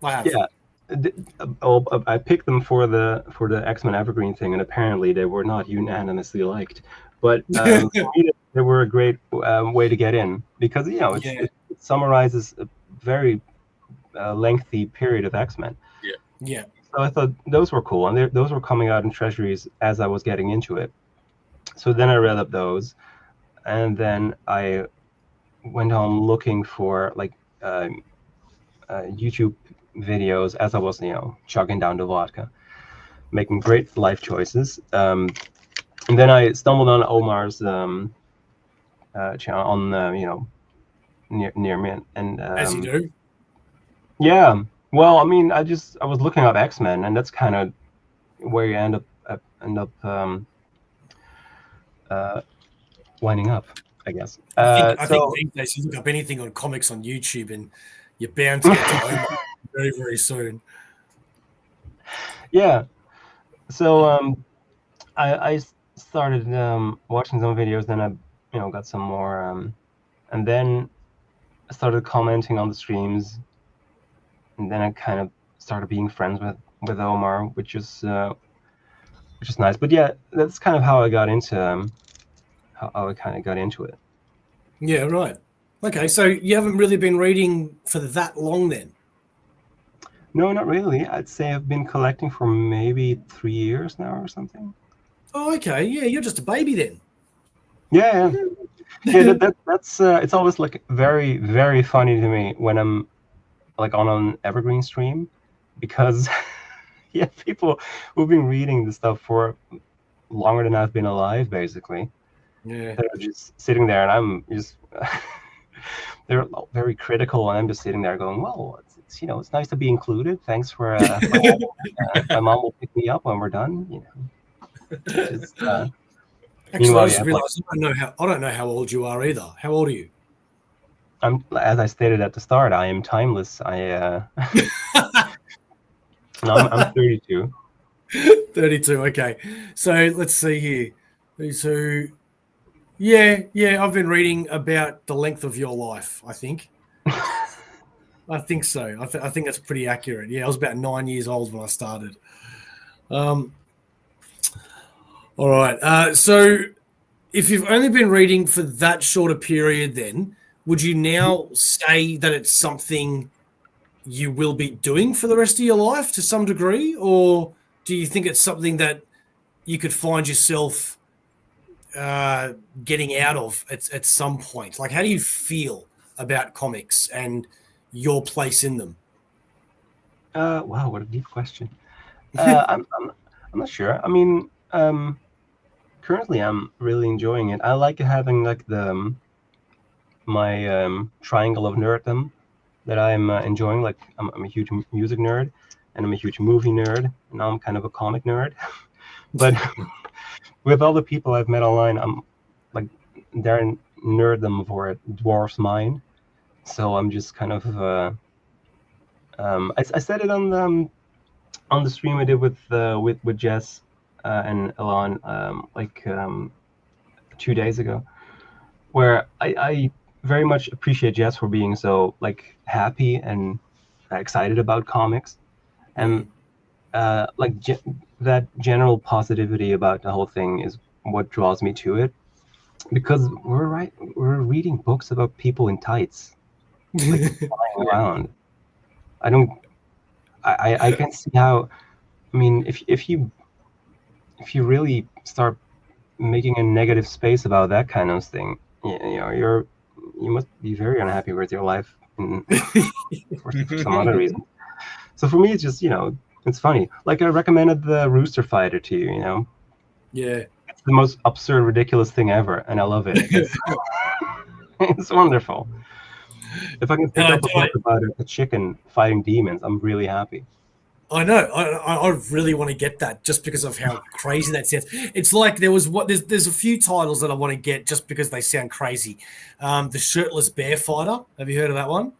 I have. Yeah, I picked them for the X-Men Evergreen thing, and apparently they were not unanimously liked. But for me, they were a great way to get in because it summarizes a very lengthy period of X-Men. Yeah. So I thought those were cool, and those were coming out in treasuries as I was getting into it. So then I read up those, and then I went home looking for like YouTube videos as I was, chugging down the vodka. making great life choices. And then I stumbled on Omar's channel on near me, and As you do. yeah. Well, I mean, I was looking up X-Men, and that's kind of where you end up winding up, I guess. I think these days you look up anything on comics on YouTube, and you're bound to get to Omar very, very soon. Yeah. So I started watching some videos, then I got some more, and then I started commenting on the streams, and then I kind of started being friends with Omar, which is nice. But yeah, that's kind of how I got into it. Yeah, right. Okay, so you haven't really been reading for that long then? No, not really. I'd say I've been collecting for maybe 3 years now or something. Oh, okay. Yeah, you're just a baby then. Yeah. That's it's always like very, very funny to me when I'm like on an evergreen stream, because yeah, people who've been reading the stuff for longer than I've been alive, basically. Yeah. They're just sitting there, and I'm just they're very critical, and I'm just sitting there going, well, it's nice to be included. Thanks for my mom will pick me up when we're done. Just, actually, I just realized I don't know how old you are either. How old are you? As I stated at the start, I am timeless. No, I'm 32. 32. Okay, so let's see here. 32. Yeah. I've been reading about the length of your life. I think. I think so. I think that's pretty accurate. Yeah, I was about 9 years old when I started. All right. So if you've only been reading for that short a period, then would you now say that it's something you will be doing for the rest of your life to some degree, or do you think it's something that you could find yourself getting out of at some point? Like, how do you feel about comics and your place in them? Wow, what a deep question. I'm not sure. I mean, currently I'm really enjoying it. I like having like my triangle of nerddom that I'm enjoying. Like I'm a huge music nerd, and I'm a huge movie nerd, and now I'm kind of a comic nerd. But with all the people I've met online, I'm like their nerddom for it dwarfs mine. So I'm just kind of I said it on the stream I did with Jess and Elon 2 days ago, where I very much appreciate Jess for being so like happy and excited about comics, and that general positivity about the whole thing is what draws me to it, because we're reading books about people in tights like flying around. I can see how. I mean, if you really start making a negative space about that kind of thing, you must be very unhappy with your life for some other reason. So for me, it's just it's funny. Like I recommended the Rooster Fighter to you. Yeah, it's the most absurd, ridiculous thing ever, and I love it. It's wonderful. If I can pick up a book about a chicken fighting demons, I'm really happy. I know. I really want to get that just because of how crazy that sounds. It's like there's a few titles that I want to get just because they sound crazy. The Shirtless Bear Fighter. Have you heard of that one?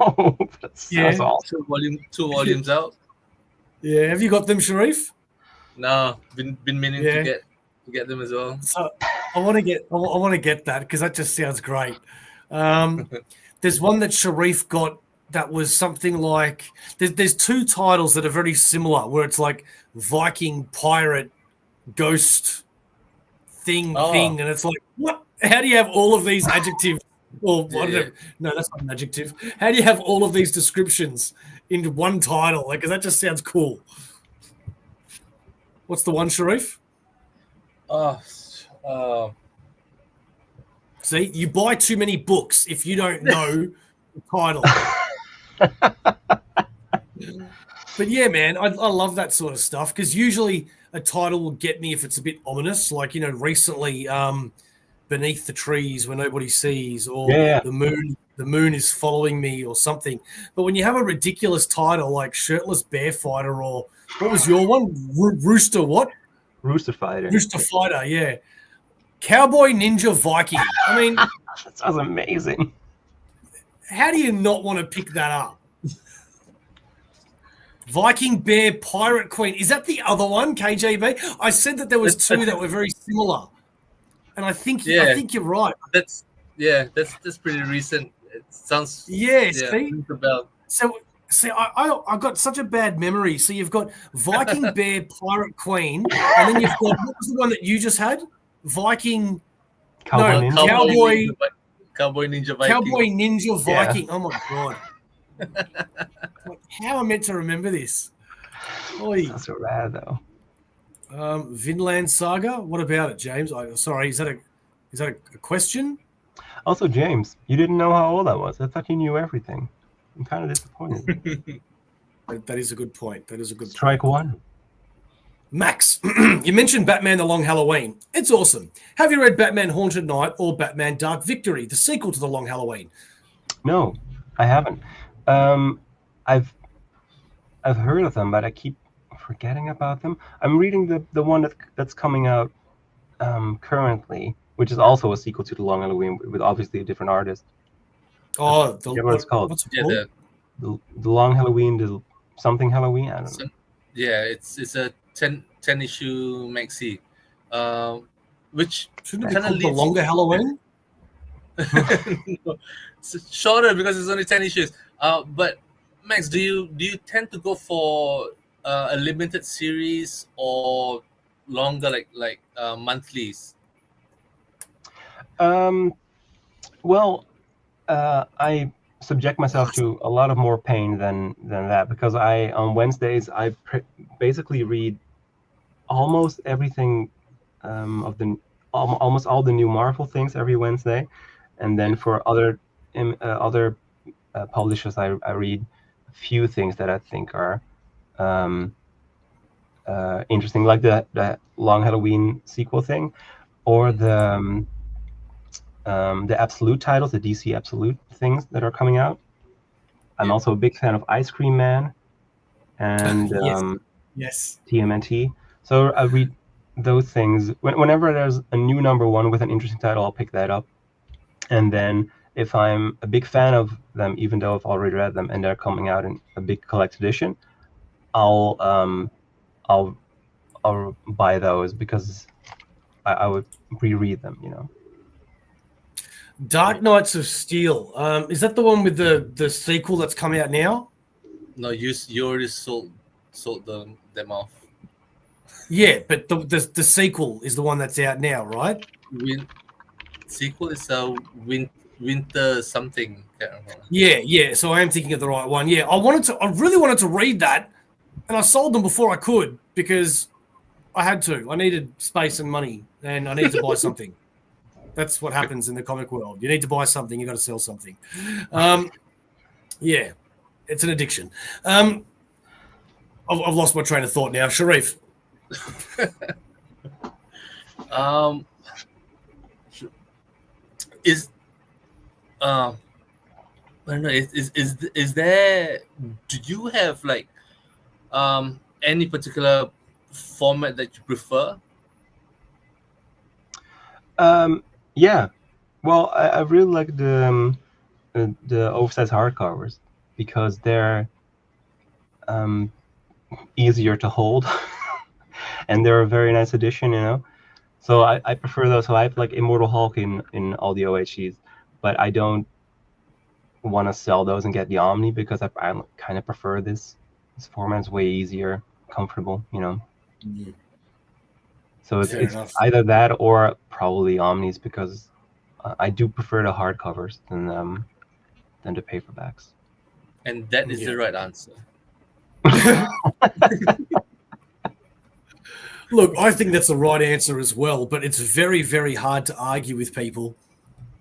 Oh, that sounds awesome. Two volumes out. Yeah. Have you got them, Sharif? No, been meaning to get them as well. So I want to get that because that just sounds great. There's one that Sharif got that was something like there's two titles that are very similar where it's like Viking pirate ghost thing, and it's like, what? How do you have all of these adjectives? Or no, that's not an adjective. How do you have all of these descriptions into one title? Like, because that just sounds cool. What's the one, Sharif? See, you buy too many books if you don't know the title. But yeah, man, I love that sort of stuff because usually a title will get me if it's a bit ominous, like recently, Beneath the Trees Where Nobody Sees, or Yeah. the moon is following me, or something. But when you have a ridiculous title like Shirtless Bear Fighter, or what was your one? Rooster what? Rooster Fighter. Rooster Fighter, yeah. Cowboy Ninja Viking. I mean, That sounds amazing. how do you not want to pick that up? Viking Bear Pirate Queen. Is that the other one, KJB? I said that there was two that were very similar. And I think you're right. That's pretty recent. It sounds see? rings a bell. So see, I got such a bad memory. So you've got Viking Bear Pirate Queen, and then you've got, what was the one that you just had? Viking Cowboy Ninja. Cowboy Ninja Viking. Cowboy Ninja Viking. Yeah. Oh my god. How am I meant to remember this? Oy. That's so rad though. Vinland Saga. What about it, James? Sorry, is that a question? Also, James, you didn't know how old I was. I thought you knew everything. I'm kind of disappointed. That is a good point. Strike one. Max, you mentioned Batman: The Long Halloween. It's awesome. Have you read Batman: Haunted Night or Batman: Dark Victory, the sequel to The Long Halloween? No, I haven't. I've heard of them, but I keep forgetting about them. I'm reading the one that's coming out currently, which is also a sequel to The Long Halloween with obviously a different artist. Oh, what it's called? What's it called? The Long Halloween, the something Halloween. I don't know. Yeah, it's a 10 issue maxi, which shouldn't it be called The Longer Halloween? It's shorter because it's only 10 issues. But Max, do you tend to go for a limited series or longer, like monthlies? Well, I subject myself to a lot of more pain than that because on Wednesdays I basically read almost everything almost all the new Marvel things every Wednesday, and then for other publishers I read a few things that I think are interesting, like the Long Halloween sequel thing, or the Absolute titles, the DC Absolute things that are coming out. I'm also a big fan of Ice Cream Man and yes. TMNT. So I read those things. Whenever there's a new #1 with an interesting title, I'll pick that up. And then if I'm a big fan of them, even though I've already read them and they're coming out in a big collected edition, I'll buy those because I would reread them, Dark Knights of Steel. Is that the one with the sequel that's coming out now? No, you already sold them off. Yeah, but the sequel is the one that's out now, right? Sequel is a winter something. Yeah. So I am thinking of the right one. Yeah, I really wanted to read that, and I sold them before I could because I had to. I needed space and money, and I needed to buy something. That's what happens in the comic world. You need to buy something, you got to sell something. Yeah, it's an addiction. I've lost my train of thought now. Sharif. I don't know. Is there? Do you have like any particular format that you prefer? Yeah. Well, I really like the oversized hardcovers because they're easier to hold and they're a very nice addition, So I prefer those. So I have like Immortal Hulk in all the OHGs, but I don't want to sell those and get the Omni because I kind of prefer this format. It's way easier, comfortable, Mm-hmm. So it's either that or probably Omnis because I do prefer the hardcovers than the paperbacks. And that is the right answer. Look, I think that's the right answer as well, but it's very, very hard to argue with people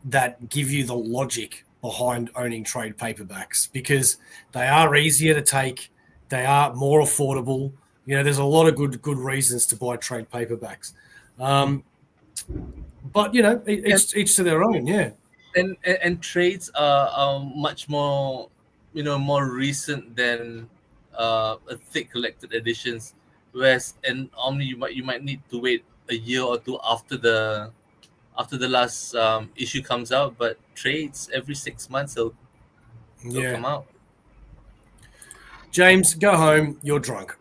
that give you the logic behind owning trade paperbacks because they are easier to take. They are more affordable. There's a lot of good reasons to buy trade paperbacks. But each to their own. Yeah. And trades are much more, more recent than a thick collected editions. Whereas in Omni, you might need to wait a year or two after the last issue comes out. But trades every 6 months they'll come out. James, go home. You're drunk.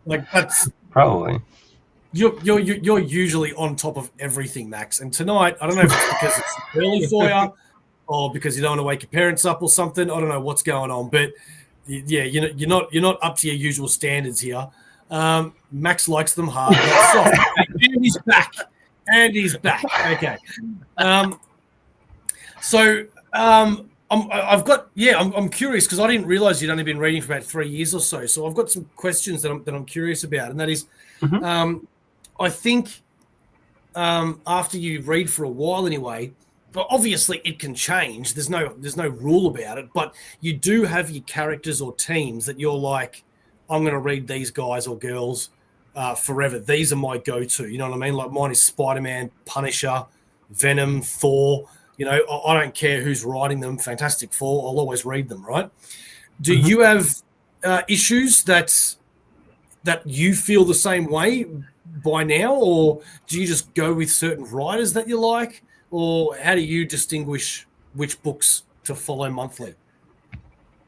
Like that's Probably. You're usually on top of everything, Max. And tonight, I don't know if it's because it's early for you, or because you don't want to wake your parents up or something. I don't know what's going on, but yeah, you're not up to your usual standards here. Max likes them hard, not soft. And he's back. Okay. I'm curious because I didn't realize you'd only been reading for about 3 years or so. So I've got some questions that I'm curious about, and that is, I think after you read for a while anyway, but obviously it can change. There's no rule about it, but you do have your characters or teams that you're like, I'm going to read these guys or girls forever. These are my go-to. You know what I mean? Like mine is Spider-Man, Punisher, Venom, Thor. I don't care who's writing them. Fantastic Four. I'll always read them, right? Do you have issues that you feel the same way by now, or do you just go with certain writers that you like, or how do you distinguish which books to follow monthly?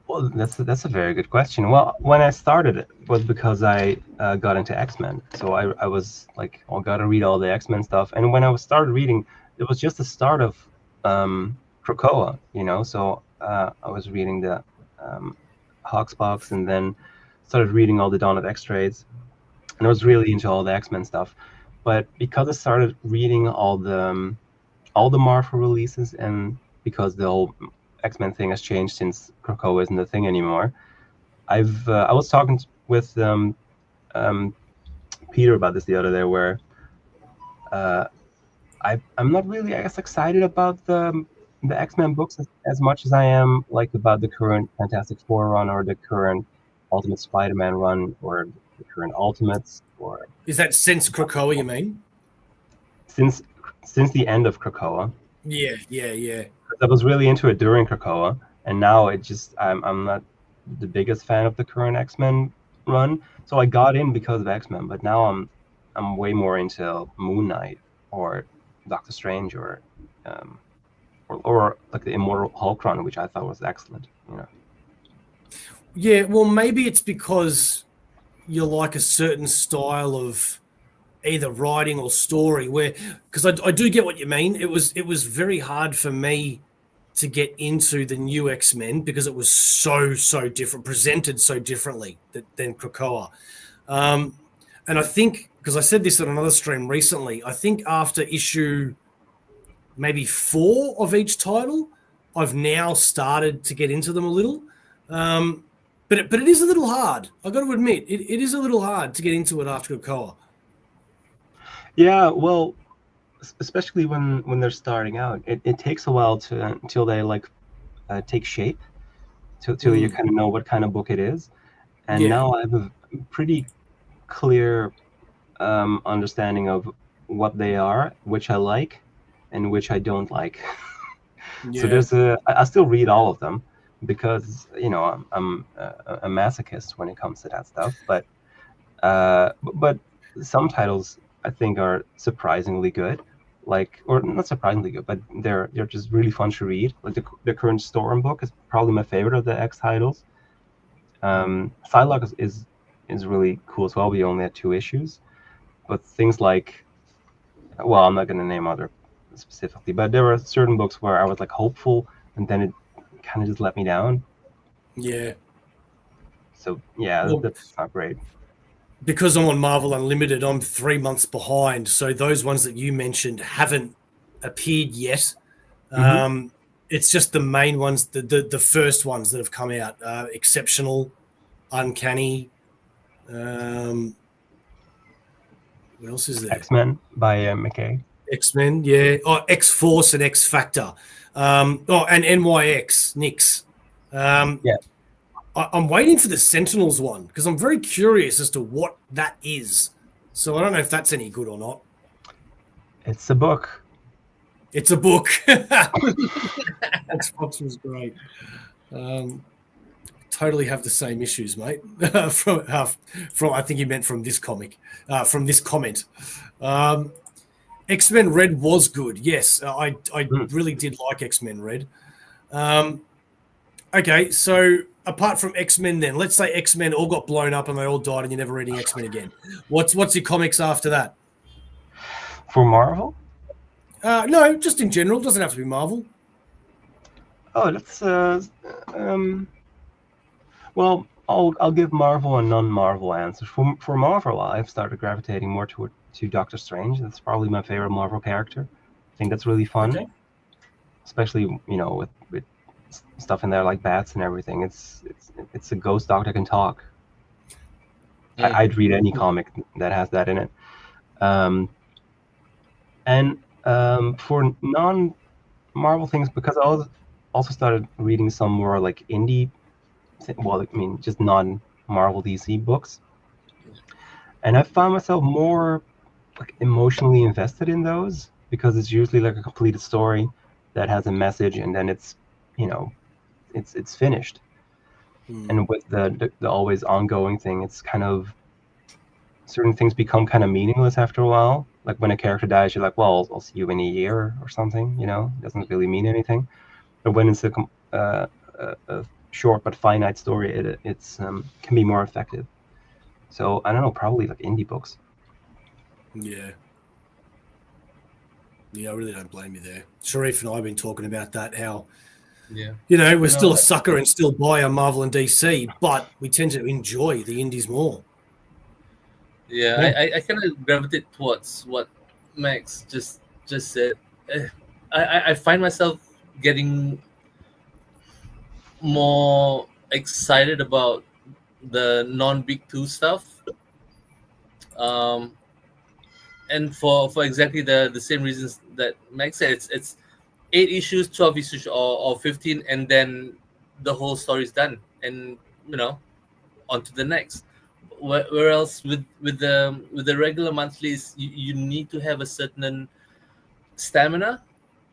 Well, that's a very good question. Well, when I started it was because I got into X-Men, so I was like, I got to read all the X-Men stuff. And when I started reading, it was just the start of Krakoa, So I was reading the Hawks box, and then started reading all the Dawn of X trades, and I was really into all the X-Men stuff. But because I started reading all the Marvel releases, and because the whole X-Men thing has changed since Krakoa isn't a thing anymore, I was talking with Peter about this the other day, where I'm not really, I guess, excited about the X-Men books as much as I am like about the current Fantastic Four run, or the current Ultimate Spider-Man run, or the current Ultimates. Or is that since Krakoa, you mean? Since the end of Krakoa. Yeah. I was really into it during Krakoa, and now I'm not the biggest fan of the current X-Men run. So I got in because of X-Men, but now I'm way more into Moon Knight or Doctor Strange, or like the Immortal Hulk run, which I thought was excellent. Yeah, well, maybe it's because you like a certain style of either writing or story, because I do get what you mean. It was very hard for me to get into the new X-Men because it was so different, presented so differently than Krakoa. And I think, because I said this on another stream recently, I think after issue maybe 4 of each title, I've now started to get into them a little. But it is a little hard. I've got to admit, it is a little hard to get into it after Krakoa. Yeah, well, especially when they're starting out, it takes a while until they take shape, till you kind of know what kind of book it is. And now I have a pretty clear understanding of what they are, which I like and which I don't like. So I still read all of them because I'm a masochist when it comes to that stuff. But some titles I think are surprisingly good, or not surprisingly good, but they're just really fun to read. Like the current Storm book is probably my favorite of the X titles. Psylocke is really cool as well. We only had 2 issues, but things like, well, I'm not going to name other specifically, but there were certain books where I was like hopeful, and then it kind of just let me down. Yeah. So yeah, well, that's not great. Because I'm on Marvel Unlimited, I'm 3 months behind. So those ones that you mentioned haven't appeared yet. It's just the main ones, the first ones that have come out. Exceptional, Uncanny. What else is there? X-Men by McKay. X-Men, yeah. Oh, X-Force and X-Factor. And NYX, Nix. Yeah. I'm waiting for the Sentinels one because I'm very curious as to what that is. So I don't know if that's any good or not. It's a book. It's a book. Xbox was great. Totally have the same issues, mate. from I think you meant from this comic, from this comment. X-Men Red was good. Yes, I really did like X-Men Red. Okay, so apart from X-Men, then let's say X-Men all got blown up and they all died, and you're never reading X-Men again. What's your comics after that? For Marvel? No, just in general. Doesn't have to be Marvel. Oh, that's well, I'll give Marvel a non-Marvel answer. For Marvel, I've started gravitating more to Doctor Strange. That's probably my favorite Marvel character. I think that's really fun, Okay. especially with stuff in there like bats and everything. It's a ghost doctor can talk. I'd read any comic that has that in it. For non-Marvel things, because I also started reading some more like indie, well, I mean, just non-Marvel DC books, and I found myself more like emotionally invested in those because it's usually like a completed story that has a message, and then it's finished. And with the always ongoing thing, it's kind of certain things become kind of meaningless after a while. Like when a character dies, you're like, well, I'll see you in a year or something. It doesn't really mean anything. But when it's a short but finite story, it's can be more effective. So I don't know, probably like indie books. Yeah. Yeah, I really don't blame you there. Sharif and I have been talking about that, how, we're still a sucker and still buy our Marvel and DC, but we tend to enjoy the indies more. Yeah. I kind of gravitate towards what Max just said. I find myself getting more excited about the non-big two stuff. And for exactly the same reasons that Max said, it's 8 issues, 12 issues, or 15, and then the whole story's done, and on to the next. Where else with the regular monthlies, you need to have a certain stamina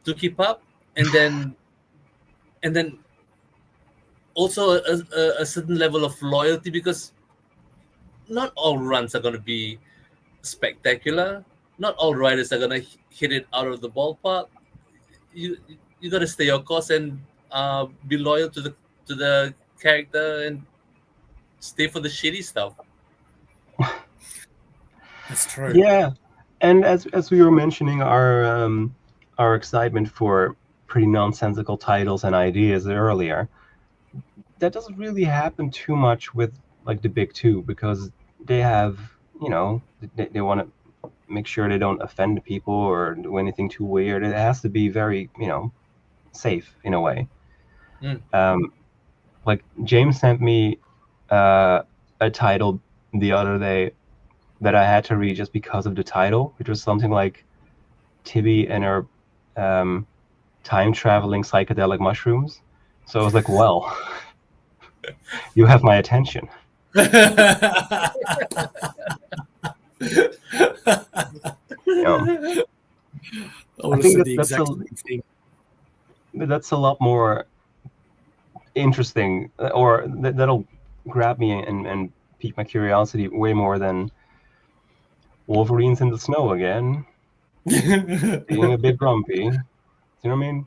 to keep up, and then also a certain level of loyalty, because not all runs are going to be spectacular. Not all writers are gonna hit it out of the ballpark. You got to stay your course and be loyal to the character and stay for the shitty stuff. That's true. Yeah, and as we were mentioning, our excitement for pretty nonsensical titles and ideas earlier, that doesn't really happen too much with like the big two, because they have they want to make sure they don't offend people or do anything too weird. It has to be very safe in a way. Like James sent me a title the other day that I had to read just because of the title, which was something like Tibby and her time traveling psychedelic mushrooms. So I was like, well, you have my attention. I think that's a lot more interesting, or that'll grab me and pique my curiosity way more than Wolverine's in the snow again, being a bit grumpy. You know what I mean?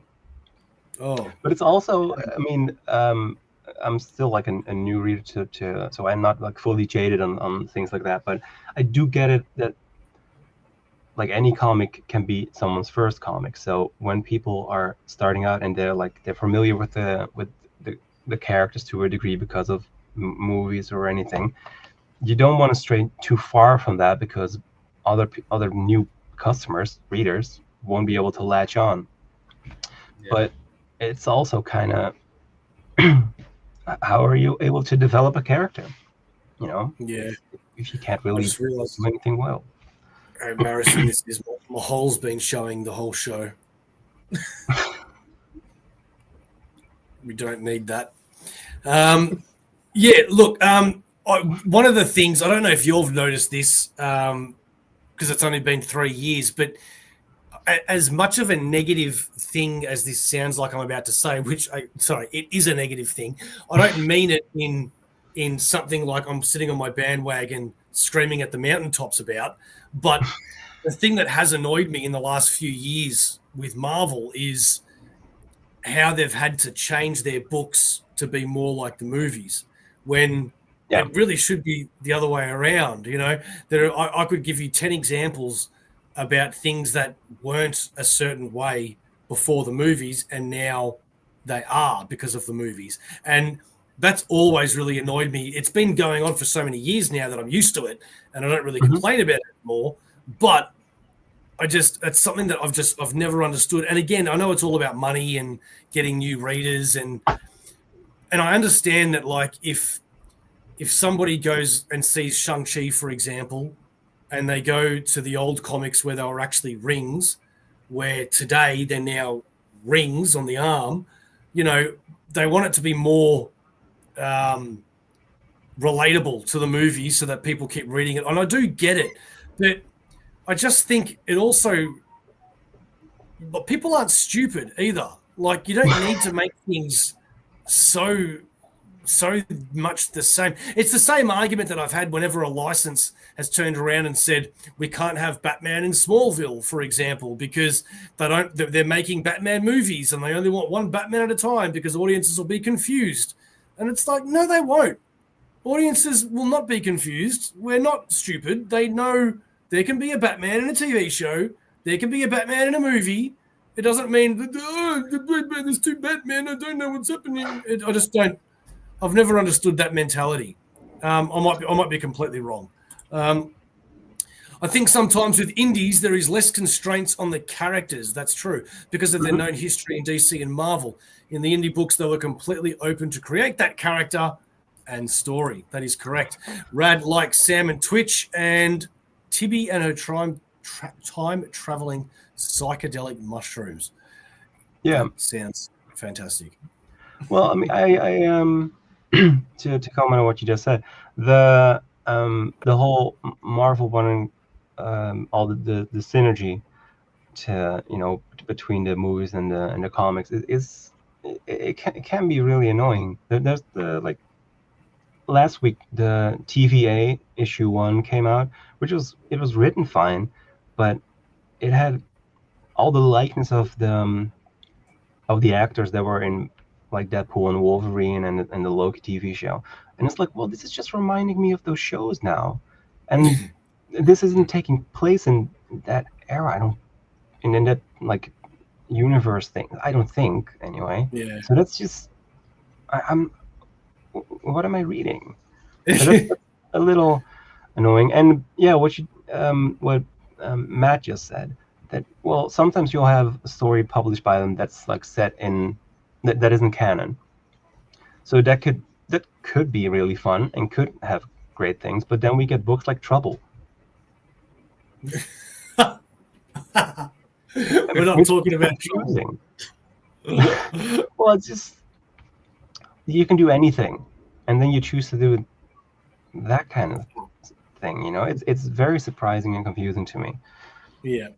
Oh, but it's also, I mean, I'm still like a new reader to so I'm not like fully jaded on things like that, but I do get it that like any comic can be someone's first comic. So when people are starting out and they're familiar with the characters to a degree because of movies or anything, you don't want to stray too far from that, because other new customers, readers, won't be able to latch on. But it's also kind of how are you able to develop a character? Yeah. If you can't really do anything well. Embarrassing. This is my hole's been showing the whole show. We don't need that. Yeah, look, one of the things, I don't know if you've noticed this, because it's only been 3 years, but as much of a negative thing as this sounds like I'm about to say, it is a negative thing. I don't mean it in something like I'm sitting on my bandwagon screaming at the mountaintops about, but the thing that has annoyed me in the last few years with Marvel is how they've had to change their books to be more like the movies when it really should be the other way around. You know, I could give you 10 examples about things that weren't a certain way before the movies and now they are because of the movies. And that's always really annoyed me. It's been going on for so many years now that I'm used to it and I don't really complain about it anymore. But it's something that I've never understood. And again, I know it's all about money and getting new readers and I understand that, like, if somebody goes and sees Shang-Chi, for example, and they go to the old comics where they were actually rings, where today they're now rings on the arm, you know, they want it to be more relatable to the movie so that people keep reading it. And I do get it, but I just think it also, but people aren't stupid either. Like, you don't need to make things so much the same. It's the same argument that I've had whenever a license has turned around and said we can't have Batman in Smallville, for example, because they're making Batman movies and they only want one Batman at a time because audiences will be confused. And it's like, no, they won't. Audiences will not be confused. We're not stupid. They know there can be a Batman in a TV show. There can be a Batman in a movie. It doesn't mean there's two Batmen. I don't know what's happening. I just don't. I've never understood that mentality. I might be completely wrong. I think sometimes with indies there is less constraints on the characters. That's true because of their known history in DC and Marvel. In the indie books, they were completely open to create that character and story. That is correct. Rad likes Sam and Twitch and Tibby and her time-traveling psychedelic mushrooms. Yeah. That sounds fantastic. Well, I mean, I to comment on what you just said, the whole Marvel wanting all the synergy to, you know, between the movies and the comics it can be really annoying. There's the last week the TVA issue 1 came out, which was written fine, but it had all the likeness of the actors that were in like Deadpool and Wolverine and the Loki TV show, and it's like, well, this is just reminding me of those shows now, and this isn't taking place in that era. In that like universe thing. I don't think anyway. Yeah. So that's just I'm. What am I reading? So that's a little annoying. And yeah, what Matt just said, that, well, sometimes you'll have a story published by them that's like set in that isn't canon. So that could be really fun and could have great things, but then we get books like Trouble. We're not talking about Trouble. Well, it's just, you can do anything, and then you choose to do that kind of thing. You know, it's very surprising and confusing to me. Yeah.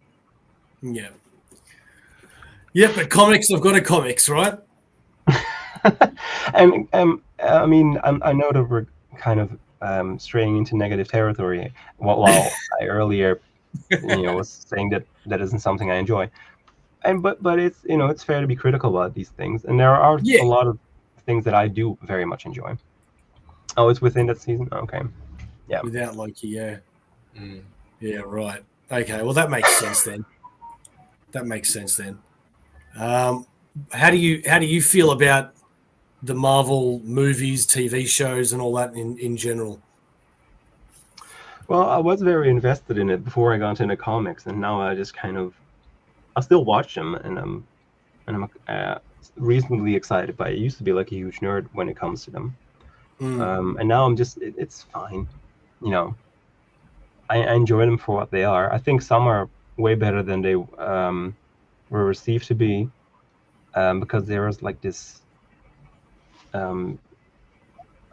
But comics have got a comics, right? And I mean, I know that we're kind of straying into negative territory. While I earlier, was saying that isn't something I enjoy, but it's it's fair to be critical about these things, and there are a lot of things that I do very much enjoy. Oh, it's within that season? Okay. Yeah. Without Loki, yeah. Yeah, right. Okay, well, that makes sense then. How do you feel about the Marvel movies, TV shows, and all that in general? Well, I was very invested in it before I got into comics, and now I just I still watch them, and I'm reasonably excited. But I used to be like a huge nerd when it comes to them, and now I'm just it's fine, I enjoy them for what they are. I think some are way better than they were received to be, because there was like this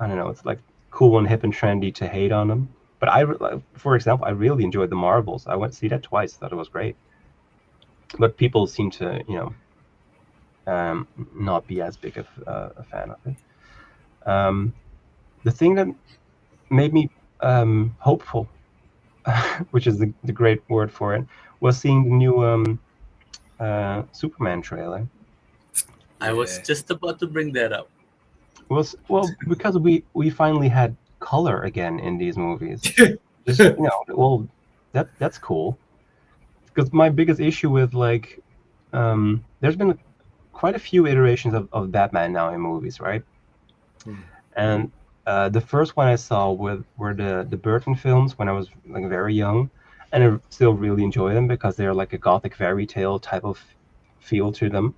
I don't know, it's like cool and hip and trendy to hate on them. But for example, I really enjoyed the Marvels. I went to see that twice. Thought it was great. But people seem to, not be as big of a fan of it. The thing that made me hopeful, which is the great word for it, was seeing the new Superman trailer. I was just about to bring that up. Well, because we finally had color again in these movies. That's cool. Because my biggest issue with there's been quite a few iterations of Batman now in movies, right? And the first one I saw were the Burton films when I was like very young, and I still really enjoy them because they're like a gothic fairy tale type of feel to them.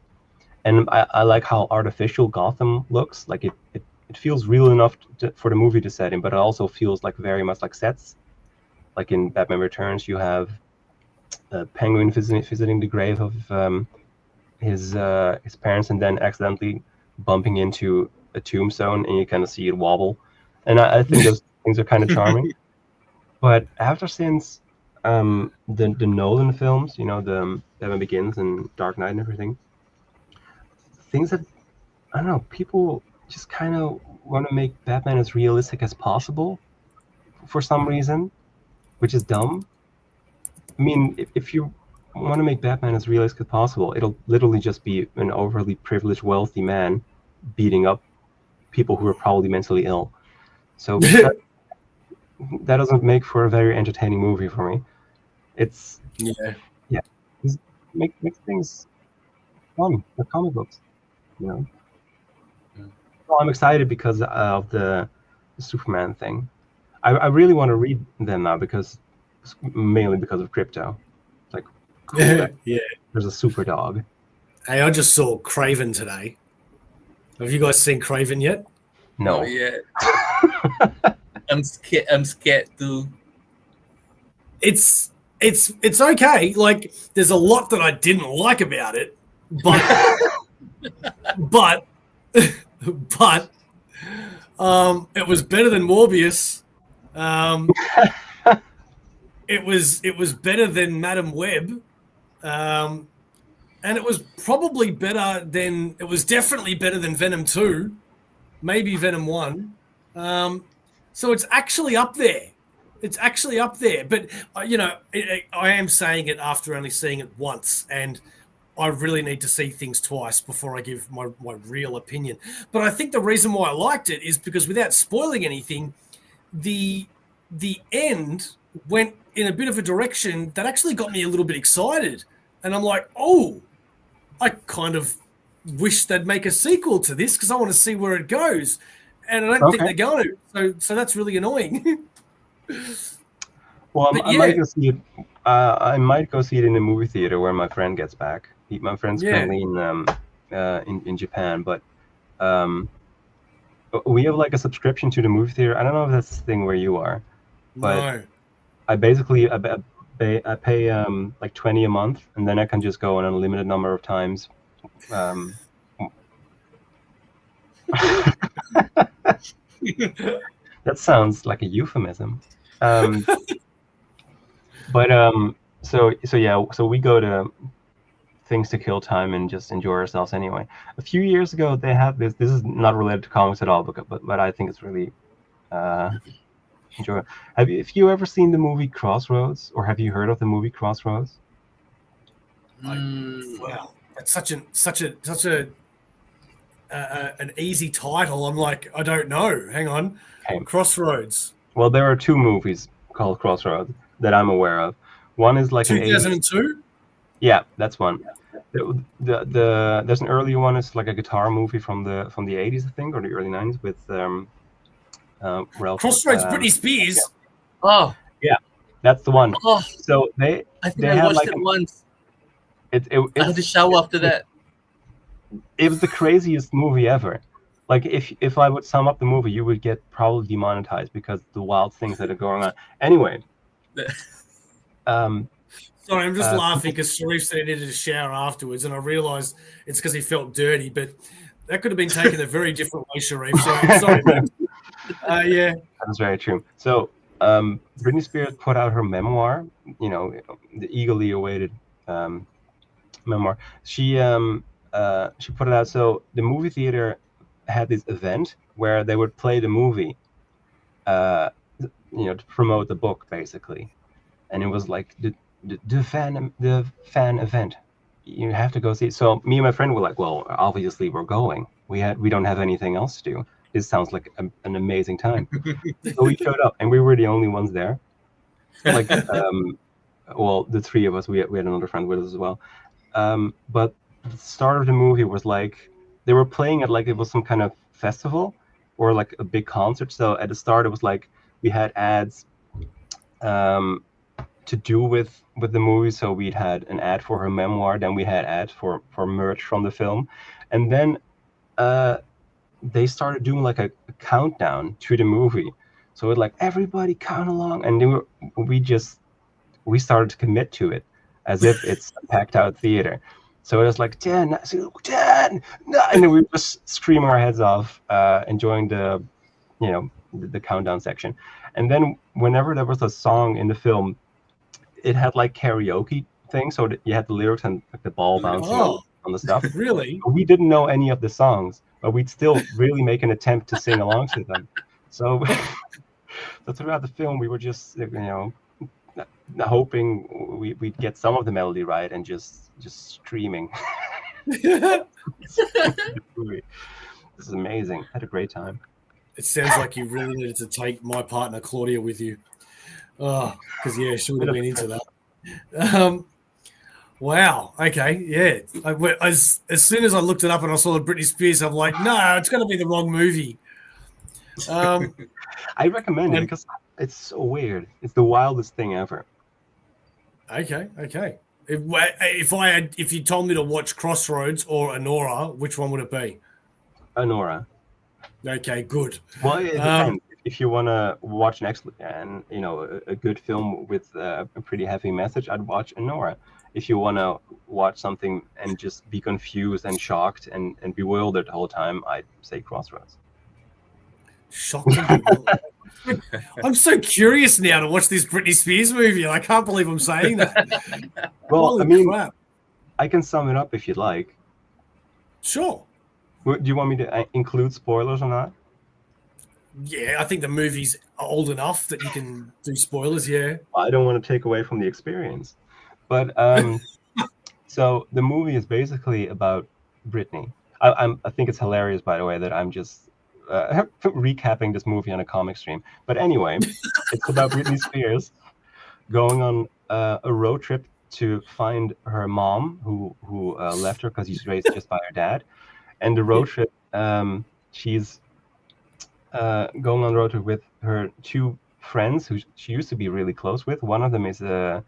And I like how artificial Gotham looks. Like it feels real enough for the movie to set in, but it also feels like very much like sets. Like in Batman Returns, you have Penguin visiting the grave of his parents, and then accidentally bumping into a tombstone, and you kind of see it wobble. And I think those things are kind of charming. But since the Nolan films, the Batman Begins and Dark Knight and everything, things that, I don't know, people just kind of want to make Batman as realistic as possible for some reason, which is dumb. I mean, if you want to make Batman as realistic as possible, it'll literally just be an overly privileged, wealthy man beating up people who are probably mentally ill. So that doesn't make for a very entertaining movie for me. It's make things fun, like comic books. So I'm excited because of the Superman thing. I really want to read them now mainly because of crypto. It's like, cool, there's a super dog. Hey, I just saw Craven today. Have you guys seen Craven yet? No. Not yet. I'm scared too. It's okay. Like, there's a lot that I didn't like about it, but it was better than Morbius. It was better than Madam Web, and it was probably better than. It was definitely better than Venom 2, maybe Venom 1. So it's actually up there. It's actually up there. But I am saying it after only seeing it once, and I really need to see things twice before I give my real opinion. But I think the reason why I liked it is because, without spoiling anything, the end went in a bit of a direction that actually got me a little bit excited. And I'm like, oh, I kind of wish they'd make a sequel to this because I want to see where it goes. And I don't think they're going to. So that's really annoying. Well, I might go see it. I might go see it in the movie theater where my friend gets back. My friend's currently in Japan, but we have like a subscription to the movie theater. I don't know if that's the thing where you are, but no. I pay like $20 a month, and then I can just go an unlimited number of times. That sounds like a euphemism. But so we go to things to kill time and just enjoy ourselves anyway. A few years ago, they had this. This is not related to comics at all, but I think it's really enjoyable. Have you ever seen the movie Crossroads, or have you heard of the movie Crossroads? Wow, that's such an easy title. I'm like, I don't know. Hang on, Crossroads. Well, there are two movies called Crossroads that I'm aware of. One is like 2002. Yeah, that's one. There's an earlier one. It's like a guitar movie from the 80s, I think, or the early 90s with Ralph. Crossroads, Britney Spears. Yeah. Oh, yeah, that's the one. Oh, so I think I watched it once. I had to shower after that. It was the craziest movie ever. Like if I would sum up the movie, you would get probably demonetized because the wild things that are going on. Anyway. Sorry, I'm just laughing because Sharif said he needed a shower afterwards, and I realised it's because he felt dirty, but that could have been taken a very different way, Sharif. So sorry, man. Yeah. That is very true. So, Britney Spears put out her memoir, the eagerly awaited memoir. She put it out. So the movie theater had this event where they would play the movie, to promote the book, basically. And it was like the fan event. You have to go see it. So me and my friend were like, well, obviously we're going. We don't have anything else to do. This sounds like an amazing time. So we showed up, and we were the only ones there. Like, well, the three of us. We had another friend with us as well. But the start of the movie was like they were playing it like it was some kind of festival or like a big concert. So at the start, it was like we had ads to do with the movie. So we'd had an ad for her memoir, then we had ads for merch from the film, and then they started doing like a countdown to the movie. So it like everybody count along, and we started to commit to it as if it's a packed out theater. So it was like 10, 10, 9, and then we just scream our heads off, enjoying the countdown section. And then whenever there was a song in the film, it had like karaoke thing, so that you had the lyrics and like the ball bouncing on the stuff. Really? We didn't know any of the songs, but we'd still really make an attempt to sing along to them. So throughout the film, we were just hoping we'd get some of the melody right and just screaming. This is amazing. I had a great time. It sounds like you really needed to take my partner Claudia with you. Oh, because yeah, she would have been into that. Wow. Okay. Yeah. As soon as I looked it up and I saw Britney Spears, I'm like, no, it's going to be the wrong movie. I recommend it because it's so weird. It's the wildest thing ever. Okay. If you told me to watch Crossroads or Anora, which one would it be? Anora. Okay, good. Well, it depends. If you want to watch a good film with a pretty heavy message, I'd watch Anora. If you want to watch something and just be confused and shocked and bewildered the whole time, I'd say Crossroads. Shocked and bewildered. I'm so curious now to watch this Britney Spears movie. I can't believe I'm saying that. Well, Holy crap. I can sum it up if you'd like. Sure. Do you want me to include spoilers or not? Yeah, I think the movie's old enough that you can do spoilers, yeah. I don't want to take away from the experience. But so the movie is basically about Britney. I think it's hilarious, by the way, that I'm just recapping this movie on a comic stream. But anyway, it's about Britney Spears going on a road trip to find her mom, who left her because he's raised just by her dad. And the road trip, she's going on the road trip with her two friends who she used to be really close with. One of them is a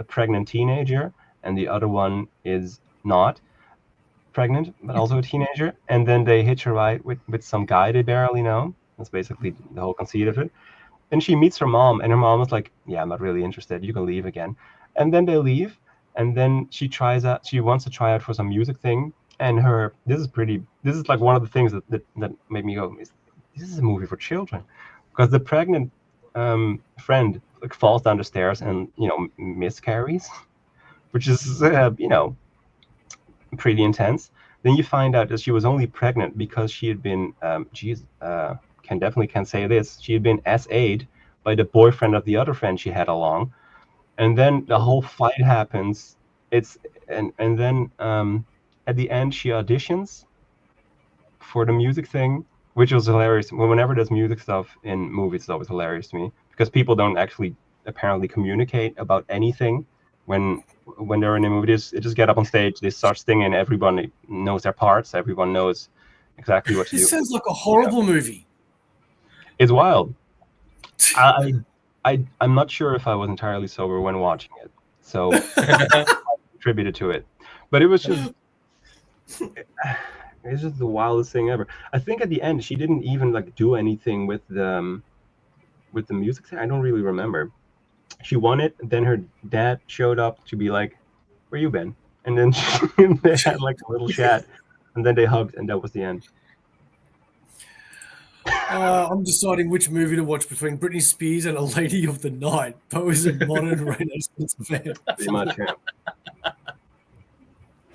pregnant teenager, and the other one is not pregnant, but also a teenager. And then they hitch a ride with some guy they barely know. That's basically the whole conceit of it. And she meets her mom, and her mom is like, yeah, I'm not really interested. You can leave again. And then they leave, and then she wants to try out for some music thing. And this is like one of the things that made me go, this is a movie for children. Because the pregnant friend like falls down the stairs and miscarries, which is pretty intense. Then you find out that she was only pregnant because she had been can't say this, she had been SA'd by the boyfriend of the other friend she had along. And then the whole fight happens. And then at the end she auditions for the music thing, which was hilarious. Whenever there's music stuff in movies, it's always hilarious to me because people don't actually apparently communicate about anything when they're in a movie. They just get up on stage, they start singing, everyone knows their parts, everyone knows exactly what to do. This sounds like a horrible movie. It's wild. I'm not sure if I was entirely sober when watching it, so I contributed to it. But it was just it's just the wildest thing ever. I think at the end she didn't even like do anything with the music thing. I don't really remember. She won it, then her dad showed up to be like, where you been? And then they had like a little chat, and then they hugged, and that was the end. I'm deciding which movie to watch between Britney Spears and A Lady of the Night. Bo is a modern Renaissance fan. Pretty much, yeah.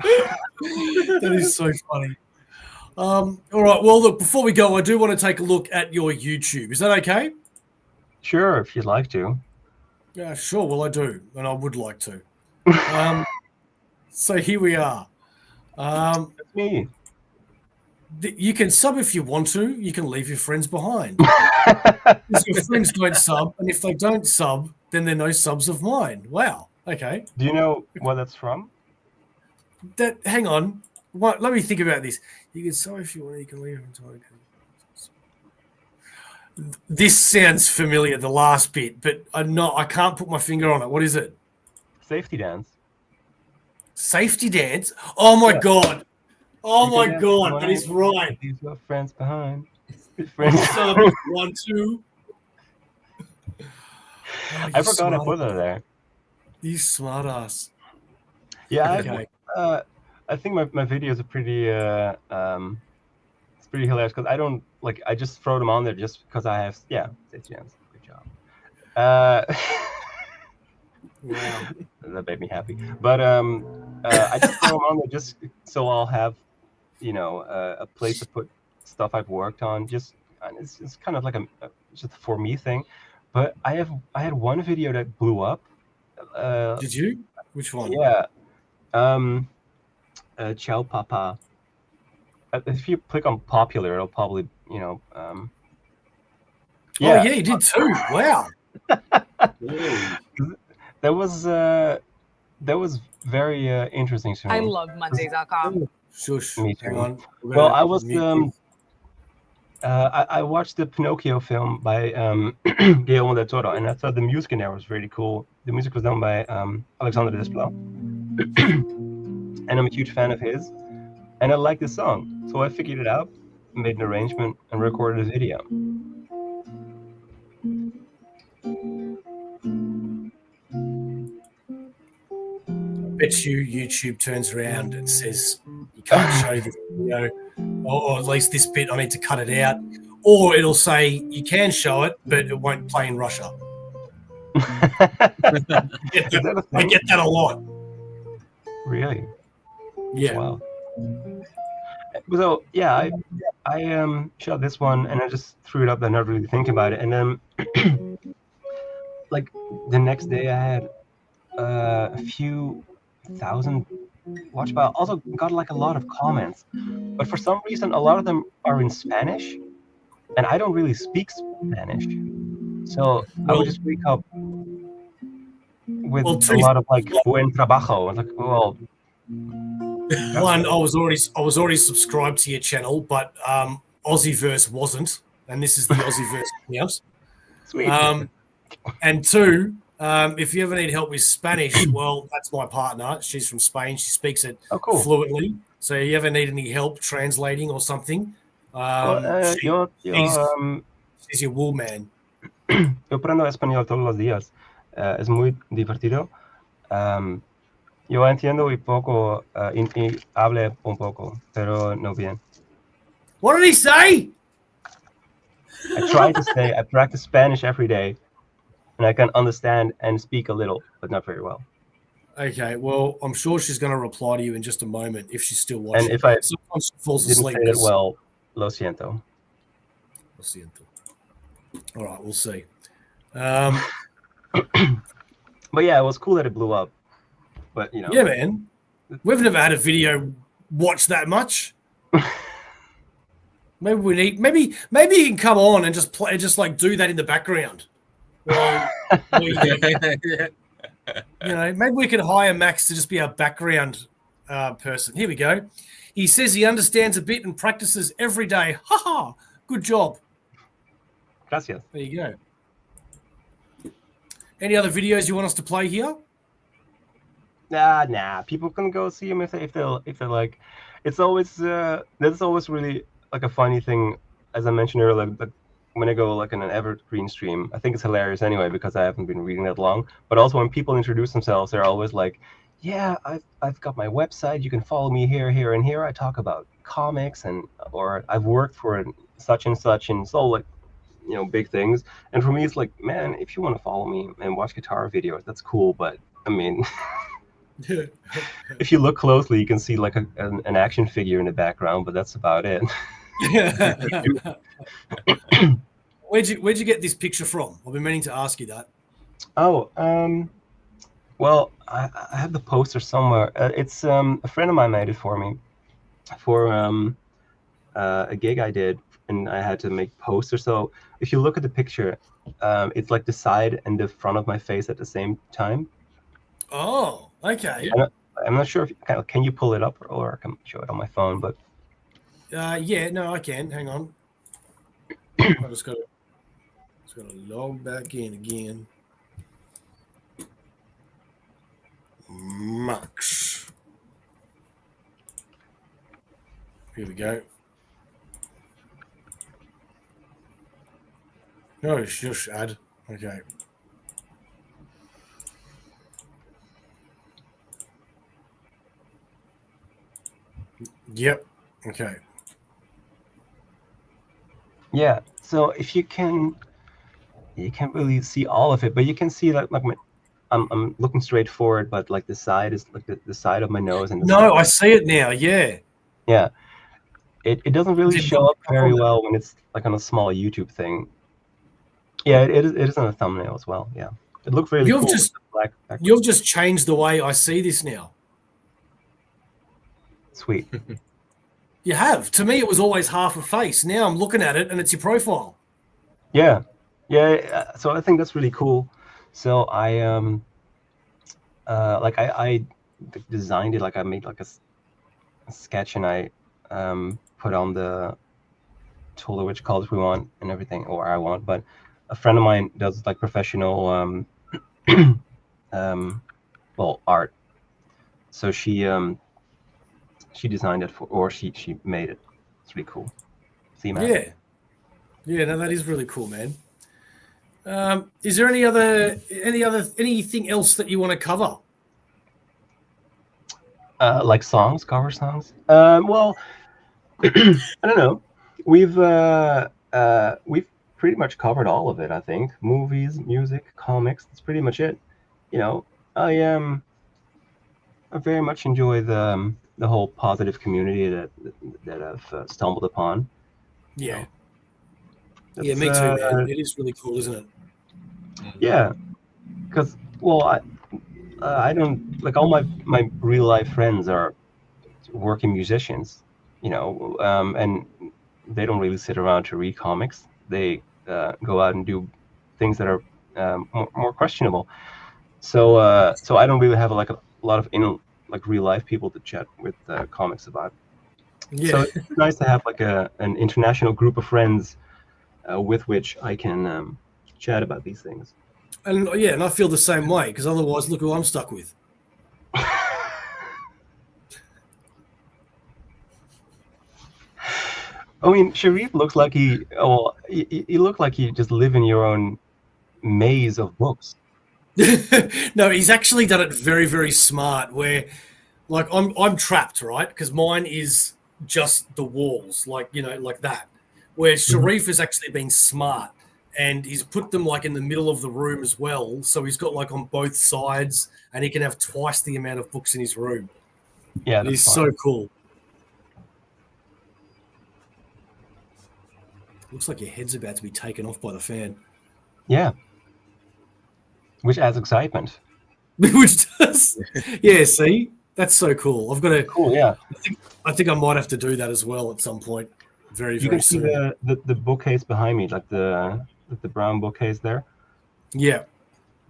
That is so funny. All right. Well, look, before we go, I do want to take a look at your YouTube. Is that okay? Sure, if you'd like to. Yeah, sure. Well, I do, and I would like to. So here we are. That's me. You can sub if you want to. You can leave your friends behind. Because your friends don't sub, and if they don't sub, then they're no subs of mine. Wow. Okay. Do you know what that's from? Hang on. Let me think about this. You can sub if you want. You can leave them. This sounds familiar. The last bit, but I can't put my finger on it. What is it? Safety dance. Safety dance. Oh my god. Oh my Yeah, god. That is right. Leave your friends behind. Your friends. Sub 1, 2. Oh, I forgot I put that there. You smart ass. Yeah, Okay. I think my videos are pretty it's pretty hilarious because I don't like I just throw them on there just because I have safety dance. Good job. Wow. That made me happy. But I just throw them on there just so I'll have a place to put stuff I've worked on. Just it's kind of like just a for me thing. But I had one video that blew up. Did you? Which one? Yeah. Ciao Papa. If you click on popular, it'll probably Oh yeah, you did too. Wow. That was very interesting to me. I love Mondays.com. Shush. Me too. Hang on. Well, I was I watched the Pinocchio film by Guillermo del Toro, and I thought the music in there was really cool. The music was done by Alexander Desplat, and I'm a huge fan of his, and I like this song, so I figured it out, made an arrangement, and recorded a video. Bet you YouTube turns around and says you can't show this video, or at least this bit. I need to cut it out, or it'll say you can show it, but it won't play in Russia. I get that a lot. Really? Yeah. Wow. So yeah, I shot this one and I just threw it up there, not really thinking about it, and then like the next day I had a few thousand watch, but I also got like a lot of comments. But for some reason, a lot of them are in Spanish, and I don't really speak Spanish, so I would just wake up with a lot of like "buen trabajo." And like, well. One, I was already subscribed to your channel, but Aussieverse wasn't, and this is the Aussieverse account. Sweet. And two, if you ever need help with Spanish, well, that's my partner. She's from Spain. She speaks it fluently. So if you ever need any help translating or something, she's your wool man. Yo aprendo español todos los días. Es muy divertido. Yo entiendo y poco, y hable un poco, pero no bien. What did he say? I try to say I practice Spanish every day, and I can understand and speak a little, but not very well. Okay, well, I'm sure she's going to reply to you in just a moment if she's still watching. And if I sometimes she falls didn't asleep. say it well, lo siento. Lo siento. All right, we'll see. But yeah, it was cool that it blew up. But yeah, man, we've never had a video watch that much. Maybe we need. Maybe you can come on and just play, just like do that in the background. Well, maybe we could hire Max to just be our background person. Here we go. He says he understands a bit and practices every day. Ha ha! Good job. Gracias. There you go. Any other videos you want us to play here? Nah. People can go see them if they like. It's always that's always really like a funny thing. As I mentioned earlier, like when I go like in an evergreen stream, I think it's hilarious anyway because I haven't been reading that long. But also when people introduce themselves, they're always like, "Yeah, I've got my website. You can follow me here, and here. I talk about comics or I've worked for such and such, and it's all like, big things. And for me, it's like, man, if you want to follow me and watch guitar videos, that's cool. But I mean, if you look closely, you can see like an action figure in the background, but that's about it. Where'd you get this picture from? I've been meaning to ask you that. Oh, well, I have the poster somewhere. It's a friend of mine made it for me for a gig I did, and I had to make posters. So if you look at the picture, it's like the side and the front of my face at the same time. Oh, okay. I'm not sure if can you pull it up, or I can show it on my phone. But yeah, no, I can. Hang on. I just got to log back in again. Max. Here we go. Oh, shush, ad. Okay. Yep. Okay. yeah, so if you can't really see all of it, but you can see like I'm looking straight forward, but like the side is like the side of my nose and I see it now. Yeah. Yeah. It doesn't really show up very well when it's like on a small YouTube thing. Yeah, it is on a thumbnail as well. Yeah, it looked really cool. You've just changed the way I see this now. Sweet. You have. To me, it was always half a face. Now I'm looking at it, and it's your profile. Yeah. So I think that's really cool. So I I designed it. Like I made like a sketch, and I put on the told her which colors we want and everything, or I want. But a friend of mine does like professional art. So she designed it or she made it. It's really cool. See, man. Yeah, no, that is really cool, man. Is there anything else that you want to cover? Like cover songs? Well, I don't know. We've pretty much covered all of it, I think. Movies, music, comics. That's pretty much it. I very much enjoy the whole positive community that I've stumbled upon. Yeah. Me too, man. It is really cool, isn't it? Yeah, because I don't like all my real life friends are working musicians, and they don't really sit around to read comics. They go out and do things that are more questionable. So I don't really have a lot of real life people to chat with comics about. Yeah. So it's nice to have like an international group of friends with which I can chat about these things. And I feel the same way, because otherwise, look who I'm stuck with. I mean, Sharif looks like you look like you just live in your own maze of books. No, he's actually done it very, very smart. Where, like, I'm trapped, right? Because mine is just the walls, like that. Where Sharif has actually been smart, and he's put them like in the middle of the room as well. So he's got like on both sides, and he can have twice the amount of books in his room. Yeah, he's so cool. Looks like your head's about to be taken off by the fan. Yeah. Which adds excitement. Which does. Yeah, see? That's so cool. I've got to. Cool, yeah. I think I might have to do that as well at some point. Very, very soon. You can see the bookcase behind me, like the brown bookcase there. Yeah.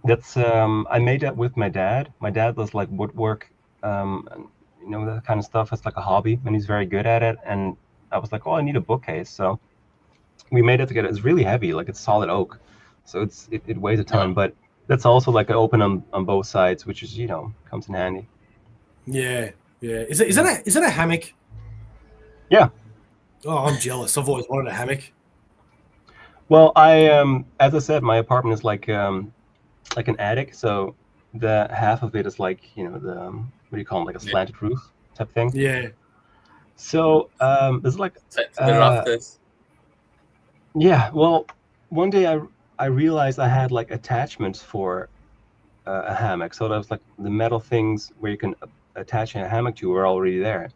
That's I made that with my dad. My dad does like woodwork, that kind of stuff as like a hobby, and he's very good at it. And I was like, oh, I need a bookcase. So we made it together. It's really heavy, like it's solid oak, so it weighs a ton. Yeah. But that's also like open on both sides, which is comes in handy. Yeah. Is that a hammock? Yeah. Oh, I'm jealous. I've always wanted a hammock. Well, I as I said, my apartment is like an attic, so the half of it is like the what do you call it, like a slanted roof type thing. Yeah. So there's like the rafters. Yeah, well, one day I realized I had like attachments for a hammock. So that was like the metal things where you can attach a hammock to were already there.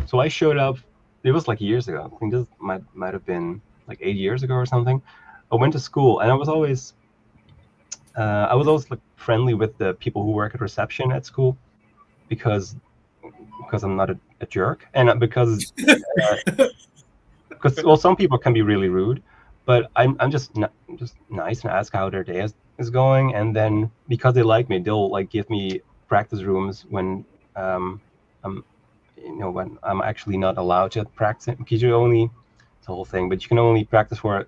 So I showed up. It was like years ago. I think this might have been like 8 years ago or something. I went to school, and I was always like friendly with the people who work at reception at school because I'm not a jerk, and because well, some people can be really rude, but I'm just nice and ask how their day is going, and then because they like me, they'll like give me practice rooms when I'm when I'm actually not allowed to practice, because you only, it's the whole thing, but you can only practice for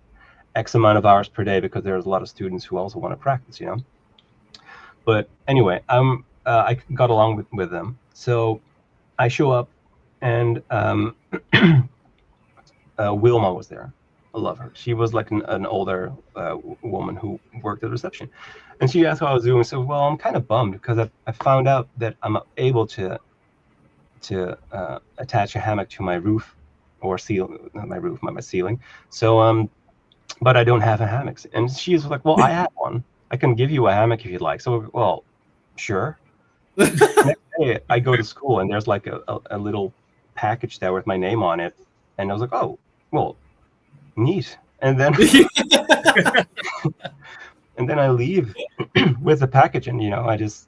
X amount of hours per day because there's a lot of students who also want to practice, But anyway, I got along with them, so I show up, and Wilma was there. I love her. She was like an older woman who worked at reception, and she asked how I was doing. So, well, I'm kind of bummed because I found out that I'm able to attach a hammock to my roof, or not my roof, my ceiling. So but I don't have a hammock. And she's like, well, I have one. I can give you a hammock if you'd like. So, well, sure. Next day, I go to school, and there's like a little package there with my name on it. And I was like, oh, well, neat. And then and then I leave with the package, and I just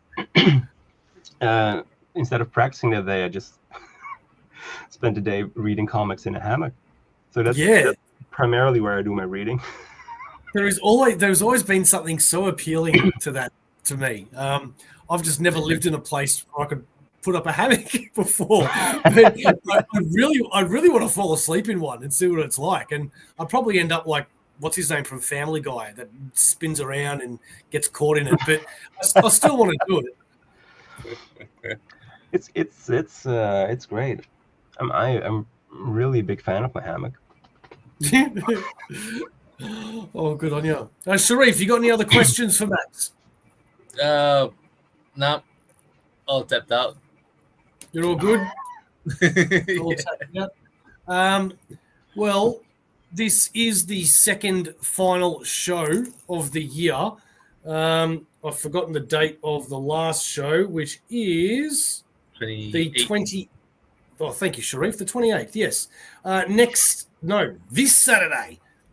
instead of practicing that day, I just spent the day reading comics in a hammock. So that's primarily where I do my reading. There's always been something so appealing to that to me. I've just never lived in a place where I could put up a hammock before. But I really want to fall asleep in one and see what it's like. And I'd probably end up like, what's his name from Family Guy, that spins around and gets caught in it. But I still want to do it. It's great. I'm really a big fan of my hammock. Oh, good on you. Sharif, you got any other questions for Max? No, all tapped out. You're all good? All tapped out. Well, this is the second final show of the year. I've forgotten the date of the last show, which is the 20. Oh, thank you, Sharif. The 28th, yes.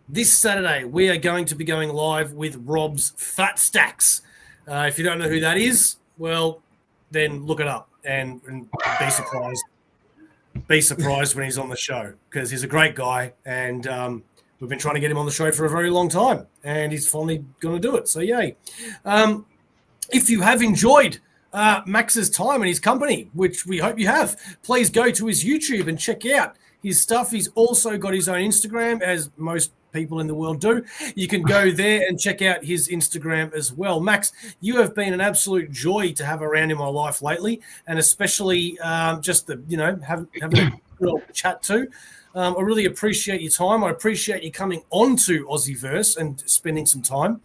This Saturday, we are going to be going live with Rob's Fat Stacks. If you don't know who that is, well, then look it up and be surprised. Be surprised when he's on the show, because he's a great guy, and we've been trying to get him on the show for a very long time, and he's finally going to do it. So, yay. If you have enjoyed Max's time and his company, which we hope you have, please go to his YouTube and check out his stuff. He's also got his own Instagram, as most people in the world do. You can go there and check out his Instagram as well. Max, you have been an absolute joy to have around in my life lately, and especially just having a good old chat too. I really appreciate your time. I appreciate you coming on to Aussieverse and spending some time.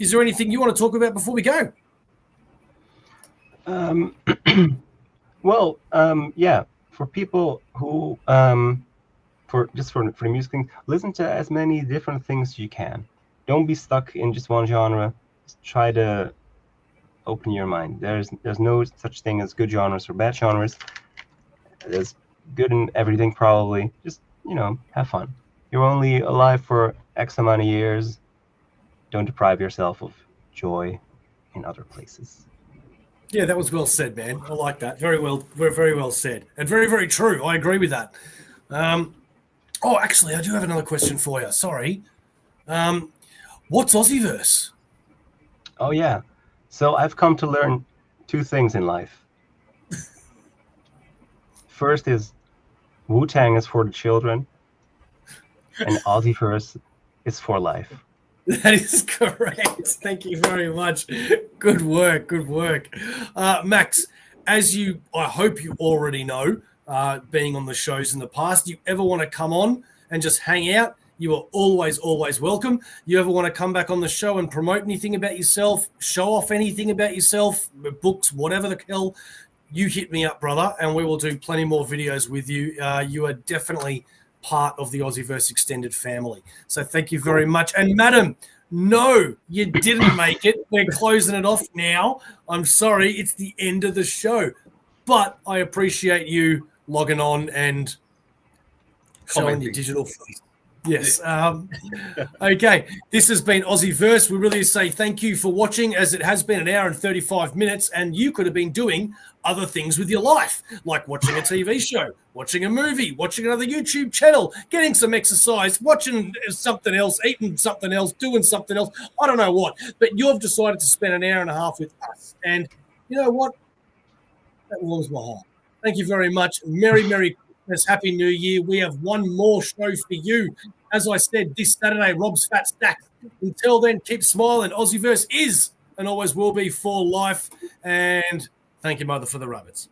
Is there anything you want to talk about before we go? Yeah, for people who for the music thing, listen to as many different things as you can. Don't be stuck in just one genre. Just try to open your mind. There's no such thing as good genres or bad genres. There's good in everything, probably. Just have fun. You're only alive for X amount of years. Don't deprive yourself of joy in other places. Yeah, that was well said, man. I like that. Very well said. And very, very true. I agree with that. Actually, I do have another question for you. Sorry. What's Aussieverse? Oh, yeah. So I've come to learn two things in life. First is Wu-Tang is for the children, and Aussieverse is for life. That is correct. Thank you very much. Good work. Max, I hope you already know, being on the shows in the past, you ever want to come on and just hang out, you are always, always welcome. You ever want to come back on the show and promote anything about yourself, show off anything about yourself, books, whatever the hell, you hit me up, brother, and we will do plenty more videos with you. You are definitely part of the Aussieverse extended family. So thank you very much. And madam, no, you didn't make it. We're closing it off now. I'm sorry, it's the end of the show. But I appreciate you logging on and showing your digital face. Yes. Okay. This has been Aussieverse. We really say thank you for watching, as it has been an hour and 35 minutes, and you could have been doing other things with your life, like watching a TV show, watching a movie, watching another YouTube channel, getting some exercise, watching something else, eating something else, doing something else. I don't know what. But you've decided to spend an hour and a half with us. And you know what? That warms my heart. Thank you very much. Merry Christmas. Happy New Year. We have one more show for you. As I said, this Saturday, Rob's Fat Stack. Until then, keep smiling. Aussieverse is and always will be for life. And thank you, Mother, for the rabbits.